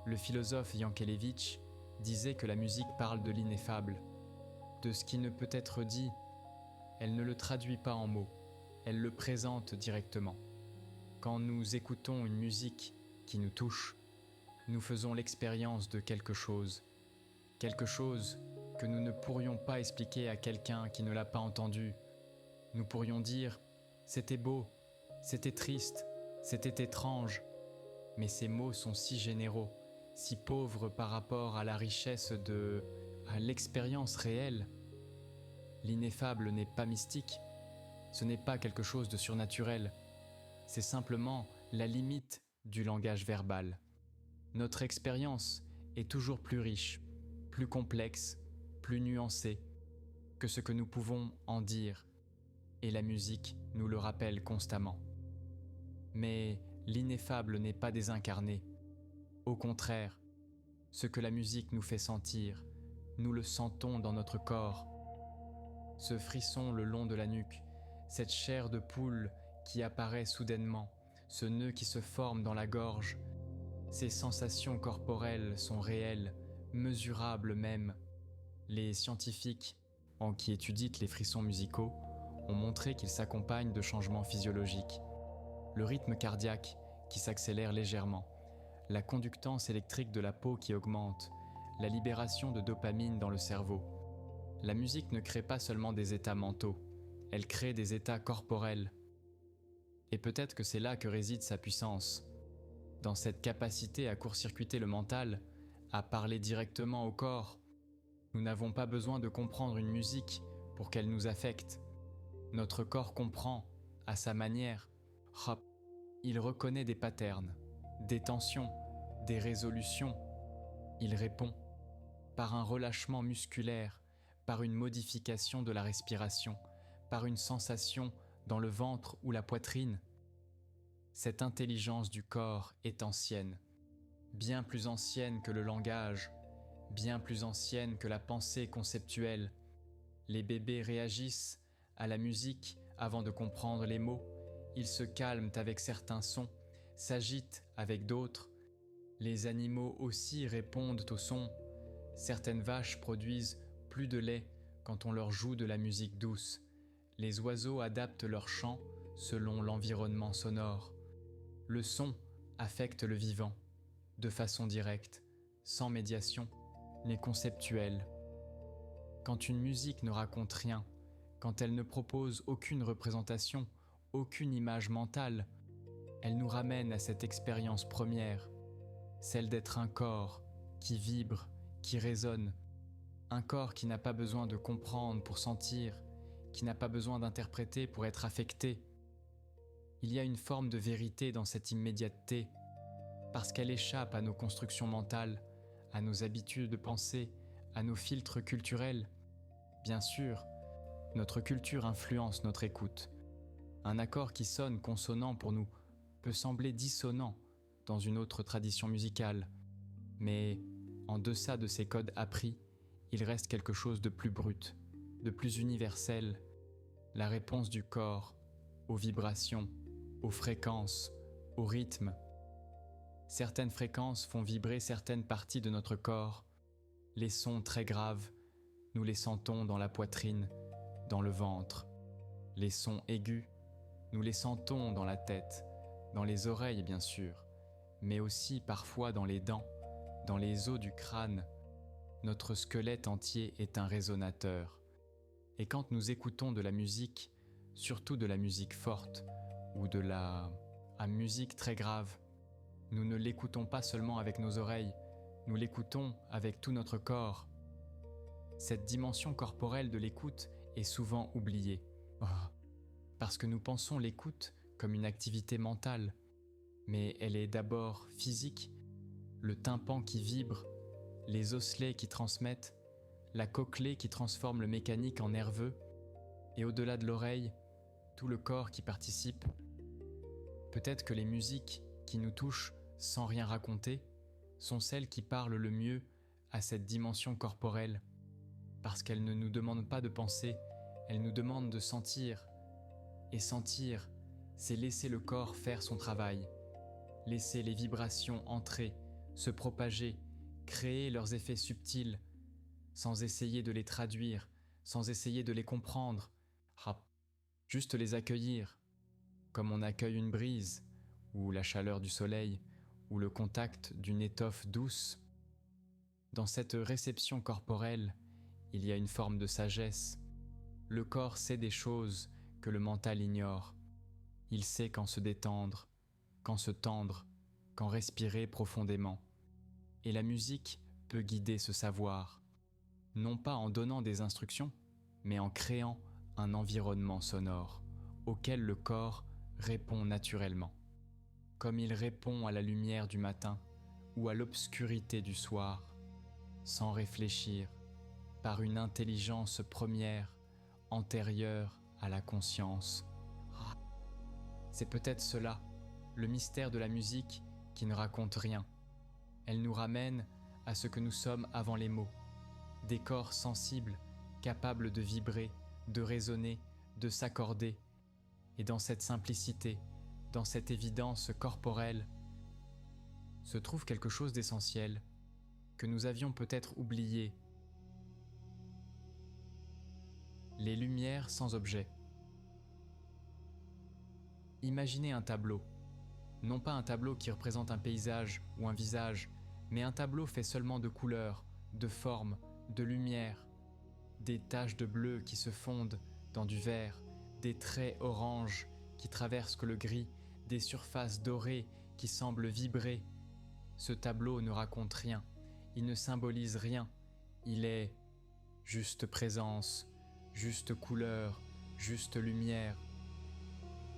Le philosophe Yankelevitch disait que la musique parle de l'ineffable, de ce qui ne peut être dit. Elle ne le traduit pas en mots, elle le présente directement. Quand nous écoutons une musique qui nous touche, nous faisons l'expérience de quelque chose que nous ne pourrions pas expliquer à quelqu'un qui ne l'a pas entendu. Nous pourrions dire « c'était beau, c'était triste, c'était étrange », mais ces mots sont si généraux, si pauvres par rapport à la richesse à l'expérience réelle. L'ineffable n'est pas mystique, ce n'est pas quelque chose de surnaturel, c'est simplement la limite du langage verbal. Notre expérience est toujours plus riche, plus complexe, plus nuancée que ce que nous pouvons en dire, et la musique nous le rappelle constamment. Mais l'ineffable n'est pas désincarné. Au contraire, ce que la musique nous fait sentir, nous le sentons dans notre corps. Ce frisson le long de la nuque, cette chair de poule qui apparaît soudainement, ce nœud qui se forme dans la gorge, ces sensations corporelles sont réelles, mesurables même. Les scientifiques, qui étudient les frissons musicaux, ont montré qu'ils s'accompagnent de changements physiologiques. Le rythme cardiaque qui s'accélère légèrement, la conductance électrique de la peau qui augmente, la libération de dopamine dans le cerveau. La musique ne crée pas seulement des états mentaux, elle crée des états corporels. Et peut-être que c'est là que réside sa puissance, dans cette capacité à court-circuiter le mental, à parler directement au corps. Nous n'avons pas besoin de comprendre une musique pour qu'elle nous affecte. Notre corps comprend, à sa manière. Il reconnaît des patterns, des tensions, des résolutions. Il répond par un relâchement musculaire, par une modification de la respiration, par une sensation dans le ventre ou la poitrine. Cette intelligence du corps est ancienne, bien plus ancienne que le langage, bien plus ancienne que la pensée conceptuelle. Les bébés réagissent à la musique avant de comprendre les mots. Ils se calment avec certains sons, s'agitent avec d'autres. Les animaux aussi répondent aux sons. Certaines vaches produisent plus de lait quand on leur joue de la musique douce. Les oiseaux adaptent leur chant selon l'environnement sonore. Le son affecte le vivant, de façon directe, sans médiation, mais conceptuelle. Quand une musique ne raconte rien, quand elle ne propose aucune représentation, aucune image mentale, elle nous ramène à cette expérience première, celle d'être un corps qui vibre, qui résonne, un corps qui n'a pas besoin de comprendre pour sentir, qui n'a pas besoin d'interpréter pour être affecté. Il y a une forme de vérité dans cette immédiateté, parce qu'elle échappe à nos constructions mentales, à nos habitudes de pensée, à nos filtres culturels. Bien sûr, notre culture influence notre écoute. Un accord qui sonne consonant pour nous peut sembler dissonant dans une autre tradition musicale, mais en deçà de ces codes appris, il reste quelque chose de plus brut, de plus universel, la réponse du corps aux vibrations, aux fréquences, au rythme. Certaines fréquences font vibrer certaines parties de notre corps. Les sons très graves, nous les sentons dans la poitrine, dans le ventre. Les sons aigus, nous les sentons dans la tête, dans les oreilles bien sûr, mais aussi parfois dans les dents, dans les os du crâne. Notre squelette entier est un résonateur. Et quand nous écoutons de la musique, surtout de la musique forte ou de la musique très grave, Nous ne l'écoutons pas seulement avec nos oreilles, nous l'écoutons avec tout notre corps. Cette dimension corporelle de l'écoute est souvent oubliée, parce que nous pensons l'écoute comme une activité mentale, mais elle est d'abord physique, le tympan qui vibre, les osselets qui transmettent, la cochlée qui transforme le mécanique en nerveux, et au-delà de l'oreille, tout le corps qui participe. Peut-être que les musiques qui nous touchent sans rien raconter sont celles qui parlent le mieux à cette dimension corporelle, parce qu'elles ne nous demandent pas de penser, elles nous demandent de sentir. Et sentir, c'est laisser le corps faire son travail, laisser les vibrations entrer, se propager, créer leurs effets subtils, sans essayer de les traduire, sans essayer de les comprendre, juste les accueillir, comme on accueille une brise, ou la chaleur du soleil, ou le contact d'une étoffe douce. Dans cette réception corporelle, il y a une forme de sagesse. Le corps sait des choses que le mental ignore. Il sait quand se détendre, quand se tendre, quand respirer profondément. Et la musique peut guider ce savoir, non pas en donnant des instructions, mais en créant un environnement sonore auquel le corps répond naturellement, comme il répond à la lumière du matin ou à l'obscurité du soir, sans réfléchir, par une intelligence première, antérieure à la conscience. C'est peut-être cela, le mystère de la musique qui ne raconte rien. Elle nous ramène à ce que nous sommes avant les mots, des corps sensibles, capables de vibrer, de résonner, de s'accorder. Et dans cette simplicité, dans cette évidence corporelle, se trouve quelque chose d'essentiel, que nous avions peut-être oublié. Les lumières sans objet. Imaginez un tableau. Non pas un tableau qui représente un paysage ou un visage, mais un tableau fait seulement de couleurs, de formes, de lumière, des taches de bleu qui se fondent dans du vert, des traits orange qui traversent le gris, des surfaces dorées qui semblent vibrer. Ce tableau ne raconte rien, il ne symbolise rien, il est juste présence, juste couleur, juste lumière.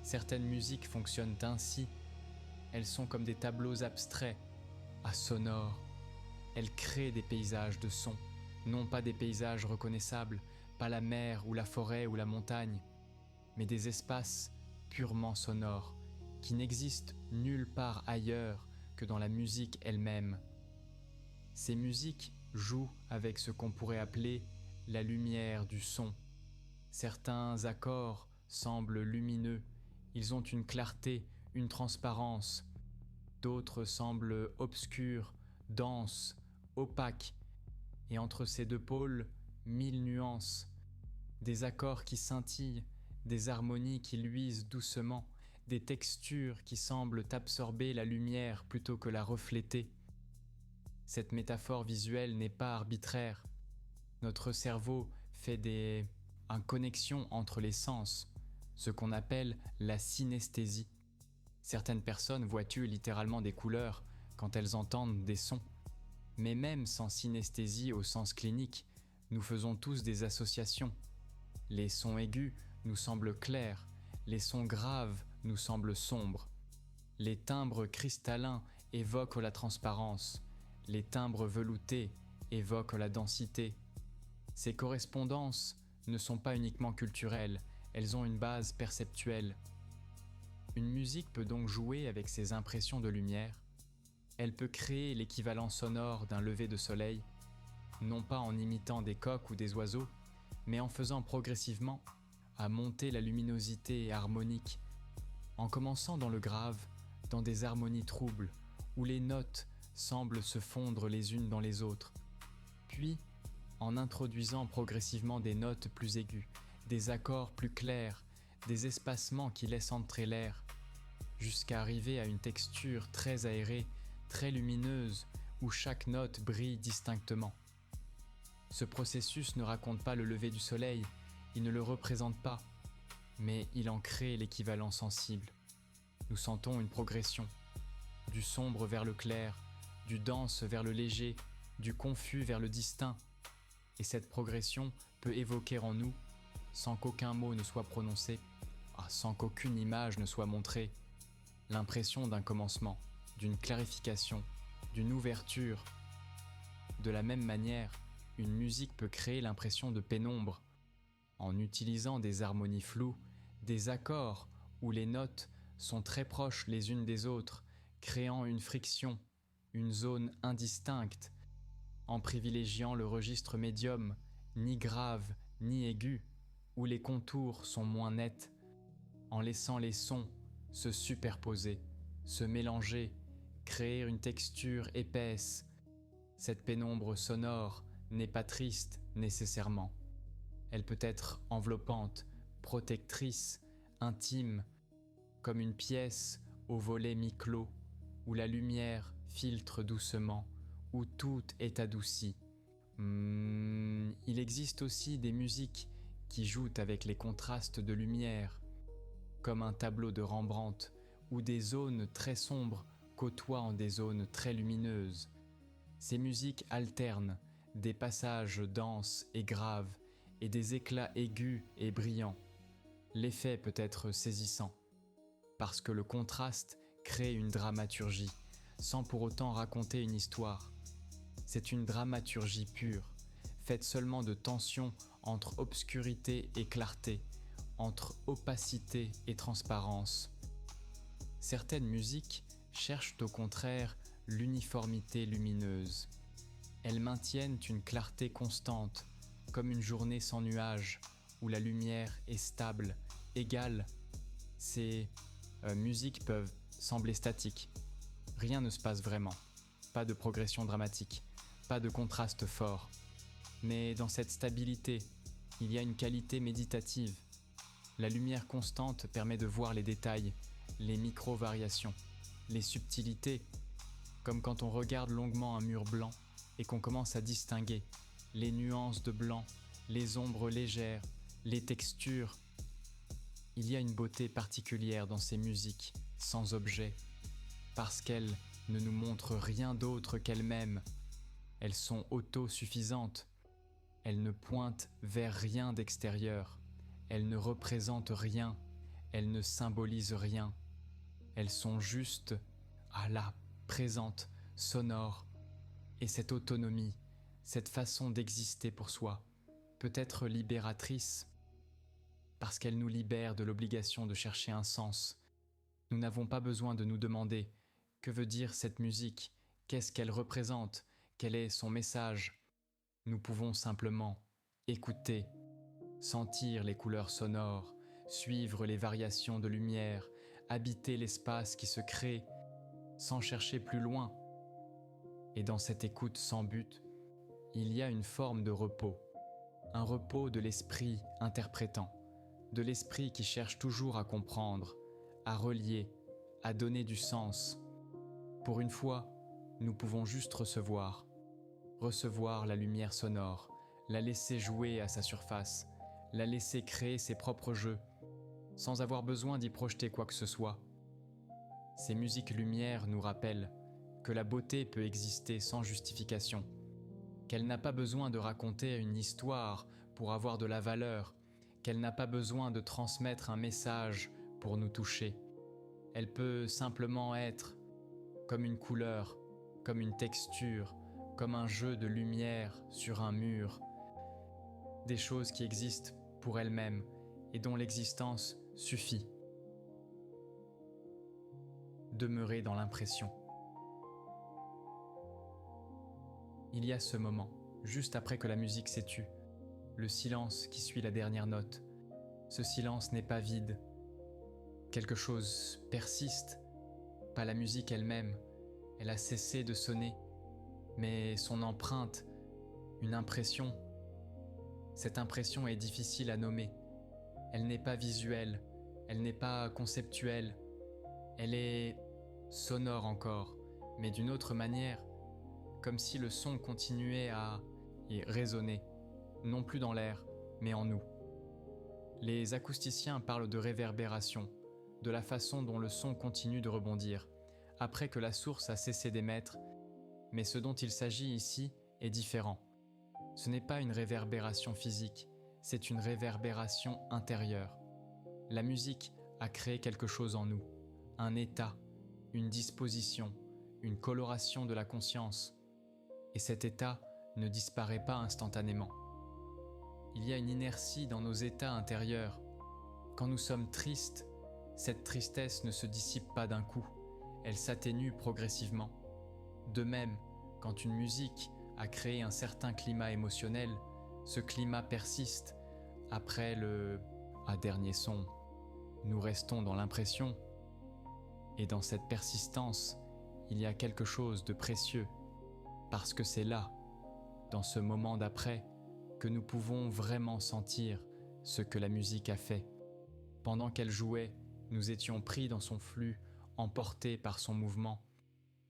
Certaines musiques fonctionnent ainsi, elles sont comme des tableaux abstraits, sonores. Elles créent des paysages de son, non pas des paysages reconnaissables, pas la mer ou la forêt ou la montagne, mais des espaces purement sonores, qui n'existent nulle part ailleurs que dans la musique elle-même. Ces musiques jouent avec ce qu'on pourrait appeler la lumière du son. Certains accords semblent lumineux, ils ont une clarté, une transparence. D'autres semblent obscurs, denses, opaques, et entre ces deux pôles, 1000 nuances. Des accords qui scintillent, des harmonies qui luisent doucement, des textures qui semblent absorber la lumière plutôt que la refléter. Cette métaphore visuelle n'est pas arbitraire. Notre cerveau fait une connexion entre les sens, ce qu'on appelle la synesthésie. Certaines personnes voient littéralement des couleurs quand elles entendent des sons. Mais même sans synesthésie au sens clinique, nous faisons tous des associations. Les sons aigus nous semblent clairs, les sons graves nous semblent sombres. Les timbres cristallins évoquent la transparence, les timbres veloutés évoquent la densité. Ces correspondances ne sont pas uniquement culturelles, elles ont une base perceptuelle. Une musique peut donc jouer avec ces impressions de lumière. Elle peut créer l'équivalent sonore d'un lever de soleil, non pas en imitant des coqs ou des oiseaux, mais en faisant progressivement à monter la luminosité harmonique, en commençant dans le grave, dans des harmonies troubles, où les notes semblent se fondre les unes dans les autres, puis en introduisant progressivement des notes plus aiguës, des accords plus clairs, des espacements qui laissent entrer l'air, jusqu'à arriver à une texture très aérée, très lumineuse, où chaque note brille distinctement. Ce processus ne raconte pas le lever du soleil, il ne le représente pas, mais il en crée l'équivalent sensible. Nous sentons une progression. du sombre vers le clair, du dense vers le léger, du confus vers le distinct. Et cette progression peut évoquer en nous, sans qu'aucun mot ne soit prononcé, sans qu'aucune image ne soit montrée, l'impression d'un commencement, d'une clarification, d'une ouverture. De la même manière, une musique peut créer l'impression de pénombre, en utilisant des harmonies floues, des accords où les notes sont très proches les unes des autres, créant une friction, une zone indistincte, en privilégiant le registre médium, ni grave ni aigu, où les contours sont moins nets, en laissant les sons se superposer, se mélanger, créer une texture épaisse. Cette pénombre sonore n'est pas triste nécessairement. Elle peut être enveloppante, protectrice, intime, comme une pièce aux volets mi-clos, où la lumière filtre doucement, où tout est adouci. Il existe aussi des musiques qui jouent avec les contrastes de lumière, comme un tableau de Rembrandt, où des zones très sombres côtoient en des zones très lumineuses. Ces musiques alternent des passages denses et graves et des éclats aigus et brillants. L'effet peut être saisissant, parce que le contraste crée une dramaturgie, sans pour autant raconter une histoire. C'est une dramaturgie pure, faite seulement de tension entre obscurité et clarté, entre opacité et transparence. Certaines musiques cherchent au contraire l'uniformité lumineuse. Elles maintiennent une clarté constante, comme une journée sans nuages, où la lumière est stable, égale. Ces musiques peuvent sembler statiques. Rien ne se passe vraiment. Pas de progression dramatique, pas de contraste fort. Mais dans cette stabilité, il y a une qualité méditative. La lumière constante permet de voir les détails, les micro-variations, les subtilités, comme quand on regarde longuement un mur blanc et qu'on commence à distinguer les nuances de blanc, les ombres légères, les textures. Il y a une beauté particulière dans ces musiques, sans objet, parce qu'elles ne nous montrent rien d'autre qu'elles-mêmes. Elles sont autosuffisantes. Elles ne pointent vers rien d'extérieur. Elles ne représentent rien. Elles ne symbolisent rien. Elles sont juste, là, présentes, sonores. Et cette autonomie, cette façon d'exister pour soi, peut être libératrice, parce qu'elle nous libère de l'obligation de chercher un sens. Nous n'avons pas besoin de nous demander « Que veut dire cette musique ? Qu'est-ce qu'elle représente ? Quel est son message ?» Nous pouvons simplement écouter, sentir les couleurs sonores, suivre les variations de lumière, habiter l'espace qui se crée, sans chercher plus loin. Et dans cette écoute sans but, il y a une forme de repos, un repos de l'esprit interprétant, de l'esprit qui cherche toujours à comprendre, à relier, à donner du sens. Pour une fois, nous pouvons juste recevoir la lumière sonore, la laisser jouer à sa surface, la laisser créer ses propres jeux, sans avoir besoin d'y projeter quoi que ce soit. Ces musiques lumière nous rappellent que la beauté peut exister sans justification, qu'elle n'a pas besoin de raconter une histoire pour avoir de la valeur, qu'elle n'a pas besoin de transmettre un message pour nous toucher. Elle peut simplement être comme une couleur, comme une texture, comme un jeu de lumière sur un mur, des choses qui existent pour elles-mêmes et dont l'existence suffit. Demeurer dans l'impression. Il y a ce moment, juste après que la musique s'est tue, le silence qui suit la dernière note. Ce silence n'est pas vide. Quelque chose persiste, pas la musique elle-même. Elle a cessé de sonner, mais son empreinte, une impression. Cette impression est difficile à nommer. Elle n'est pas visuelle, elle n'est pas conceptuelle. Elle est sonore encore, mais d'une autre manière, comme si le son continuait à y résonner, non plus dans l'air, mais en nous. Les acousticiens parlent de réverbération, de la façon dont le son continue de rebondir, après que la source a cessé d'émettre, mais ce dont il s'agit ici est différent. Ce n'est pas une réverbération physique, c'est une réverbération intérieure. La musique a créé quelque chose en nous, un état, une disposition, une coloration de la conscience. Et cet état ne disparaît pas instantanément. Il y a une inertie dans nos états intérieurs. Quand nous sommes tristes, cette tristesse ne se dissipe pas d'un coup, elle s'atténue progressivement. De même, quand une musique a créé un certain climat émotionnel, ce climat persiste. Après le « à dernier son », nous restons dans l'impression. Et dans cette persistance, il y a quelque chose de précieux, parce que c'est là, dans ce moment d'après, que nous pouvons vraiment sentir ce que la musique a fait. Pendant qu'elle jouait, nous étions pris dans son flux, emportés par son mouvement.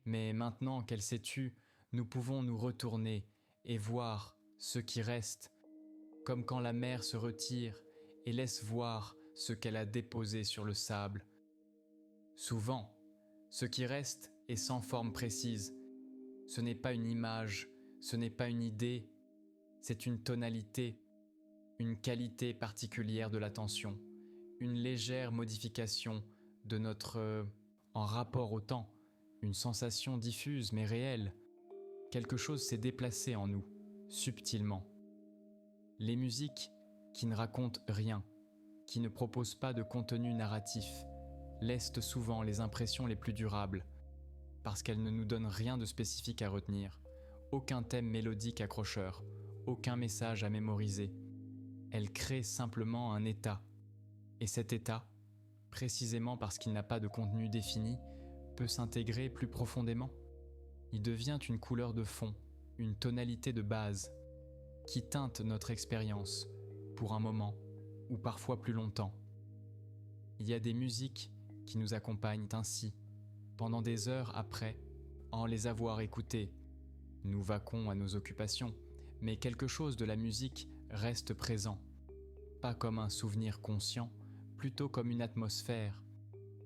Mais maintenant qu'elle s'est tue, nous pouvons nous retourner et voir ce qui reste, comme quand la mer se retire et laisse voir ce qu'elle a déposé sur le sable. Souvent, ce qui reste est sans forme précise. Ce n'est pas une image, ce n'est pas une idée, c'est une tonalité, une qualité particulière de l'attention, une légère modification de notre en rapport au temps, une sensation diffuse mais réelle. Quelque chose s'est déplacé en nous, subtilement. Les musiques qui ne racontent rien, qui ne proposent pas de contenu narratif, laissent souvent les impressions les plus durables, parce qu'elles ne nous donnent rien de spécifique à retenir, aucun thème mélodique accrocheur, aucun message à mémoriser. Elles créent simplement un état, et cet état, précisément parce qu'il n'a pas de contenu défini, peut s'intégrer plus profondément. Il devient une couleur de fond, une tonalité de base, qui teinte notre expérience, pour un moment, ou parfois plus longtemps. Il y a des musiques qui nous accompagnent ainsi, pendant des heures après, en les avoir écoutées. Nous vaquons à nos occupations, mais quelque chose de la musique reste présent, pas comme un souvenir conscient, plutôt comme une atmosphère.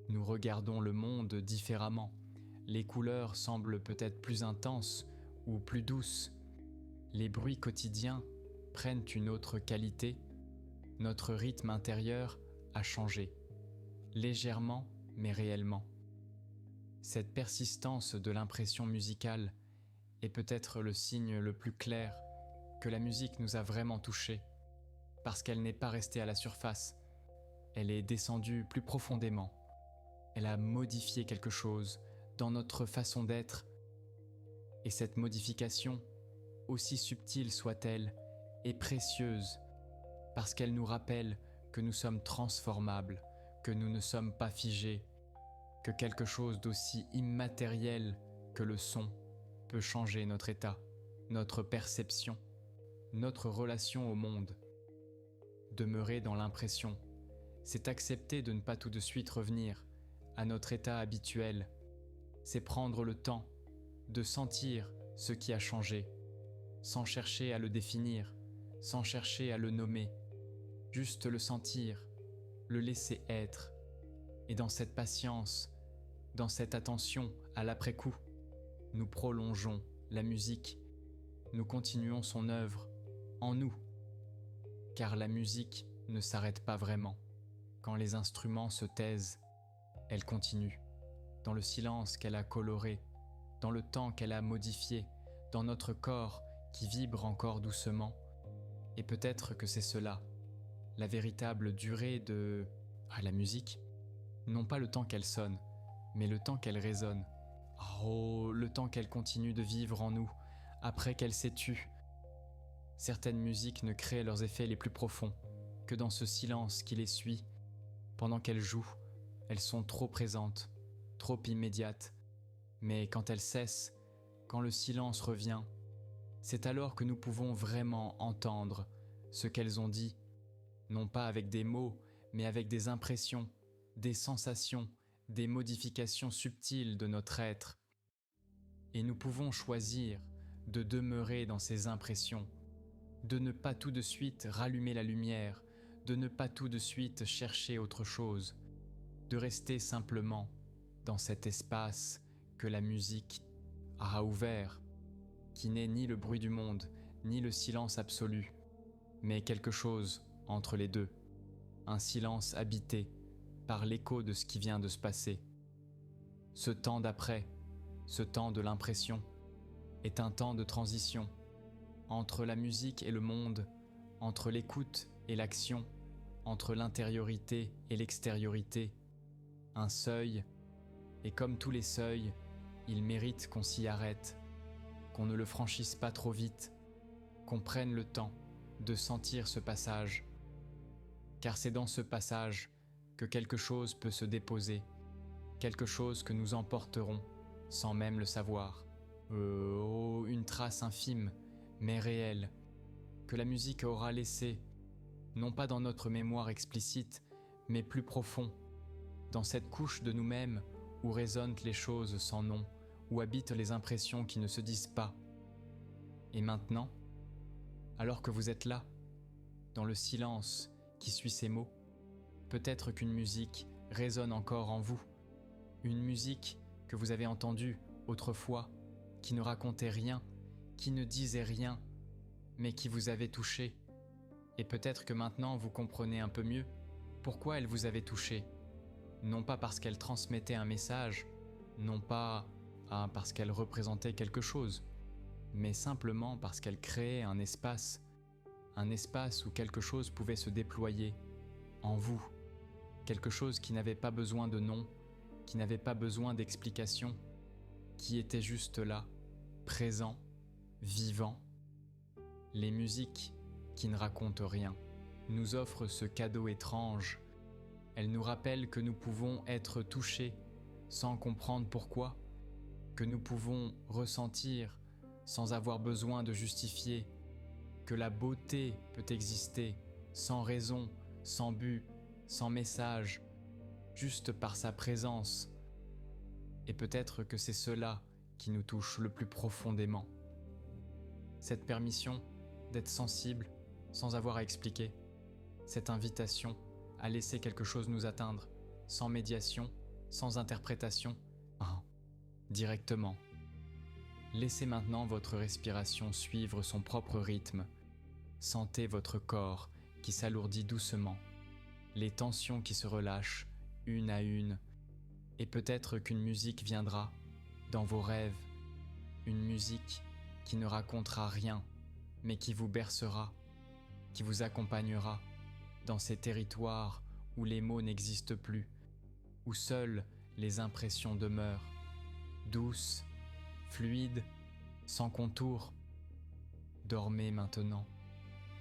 Nous regardons le monde différemment. Les couleurs semblent peut-être plus intenses ou plus douces. Les bruits quotidiens prennent une autre qualité. Notre rythme intérieur a changé, légèrement mais réellement. Cette persistance de l'impression musicale est peut-être le signe le plus clair que la musique nous a vraiment touchés, parce qu'elle n'est pas restée à la surface, elle est descendue plus profondément. Elle a modifié quelque chose dans notre façon d'être, et cette modification, aussi subtile soit-elle, est précieuse, parce qu'elle nous rappelle que nous sommes transformables, que nous ne sommes pas figés, que quelque chose d'aussi immatériel que le son peut changer notre état, notre perception, notre relation au monde. Demeurer dans l'impression, c'est accepter de ne pas tout de suite revenir à notre état habituel, c'est prendre le temps de sentir ce qui a changé, sans chercher à le définir, sans chercher à le nommer, juste le sentir, le laisser être. Et dans cette patience, dans cette attention à l'après-coup, nous prolongeons la musique, nous continuons son œuvre en nous, car la musique ne s'arrête pas vraiment. Quand les instruments se taisent, elle continue, dans le silence qu'elle a coloré, dans le temps qu'elle a modifié, dans notre corps qui vibre encore doucement. Et peut-être que c'est cela, la véritable durée de la musique, non pas le temps qu'elle sonne, mais le temps qu'elle résonne. Oh, le temps qu'elle continue de vivre en nous, après qu'elle s'est tue. Certaines musiques ne créent leurs effets les plus profonds que dans ce silence qui les suit. Pendant qu'elles jouent, elles sont trop présentes, trop immédiates. Mais quand elles cessent, quand le silence revient, c'est alors que nous pouvons vraiment entendre ce qu'elles ont dit, non pas avec des mots, mais avec des impressions, des sensations, des modifications subtiles de notre être. Et nous pouvons choisir de demeurer dans ces impressions, de ne pas tout de suite rallumer la lumière, de ne pas tout de suite chercher autre chose, de rester simplement dans cet espace que la musique a ouvert, qui n'est ni le bruit du monde, ni le silence absolu, mais quelque chose entre les deux, un silence habité par l'écho de ce qui vient de se passer. Ce temps d'après, ce temps de l'impression, est un temps de transition entre la musique et le monde, entre l'écoute et l'action, entre l'intériorité et l'extériorité. Un seuil, et comme tous les seuils, il mérite qu'on s'y arrête, qu'on ne le franchisse pas trop vite, qu'on prenne le temps de sentir ce passage. Car c'est dans ce passage que quelque chose peut se déposer, quelque chose que nous emporterons sans même le savoir. Une trace infime, mais réelle, que la musique aura laissée, non pas dans notre mémoire explicite, mais plus profond, dans cette couche de nous-mêmes où résonnent les choses sans nom, où habitent les impressions qui ne se disent pas. Et maintenant, alors que vous êtes là, dans le silence qui suit ces mots, peut-être qu'une musique résonne encore en vous, une musique que vous avez entendue autrefois, qui ne racontait rien, qui ne disait rien, mais qui vous avait touché. Et peut-être que maintenant vous comprenez un peu mieux pourquoi elle vous avait touché. Non pas parce qu'elle transmettait un message, non pas parce qu'elle représentait quelque chose, mais simplement parce qu'elle créait un espace où quelque chose pouvait se déployer en vous, quelque chose qui n'avait pas besoin de nom, qui n'avait pas besoin d'explication, qui était juste là, présent, vivant. Les musiques qui ne racontent rien nous offrent ce cadeau étrange. Elles nous rappellent que nous pouvons être touchés sans comprendre pourquoi, que nous pouvons ressentir sans avoir besoin de justifier, que la beauté peut exister sans raison, sans but, sans message, juste par sa présence. Et peut-être que c'est cela qui nous touche le plus profondément. Cette permission d'être sensible sans avoir à expliquer, cette invitation à laisser quelque chose nous atteindre, sans médiation, sans interprétation, directement. Laissez maintenant votre respiration suivre son propre rythme. Sentez votre corps qui s'alourdit doucement, les tensions qui se relâchent une à une, et peut-être qu'une musique viendra dans vos rêves, une musique qui ne racontera rien, mais qui vous bercera, qui vous accompagnera dans ces territoires où les mots n'existent plus, où seules les impressions demeurent, douces, fluides, sans contour. Dormez maintenant,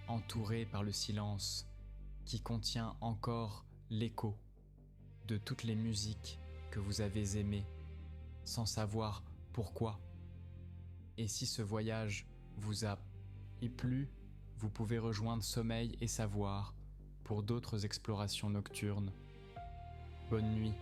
entouré par le silence qui contient encore l'écho de toutes les musiques que vous avez aimées, sans savoir pourquoi. Et si ce voyage vous a plu, vous pouvez rejoindre Sommeil et Savoir pour d'autres explorations nocturnes. Bonne nuit.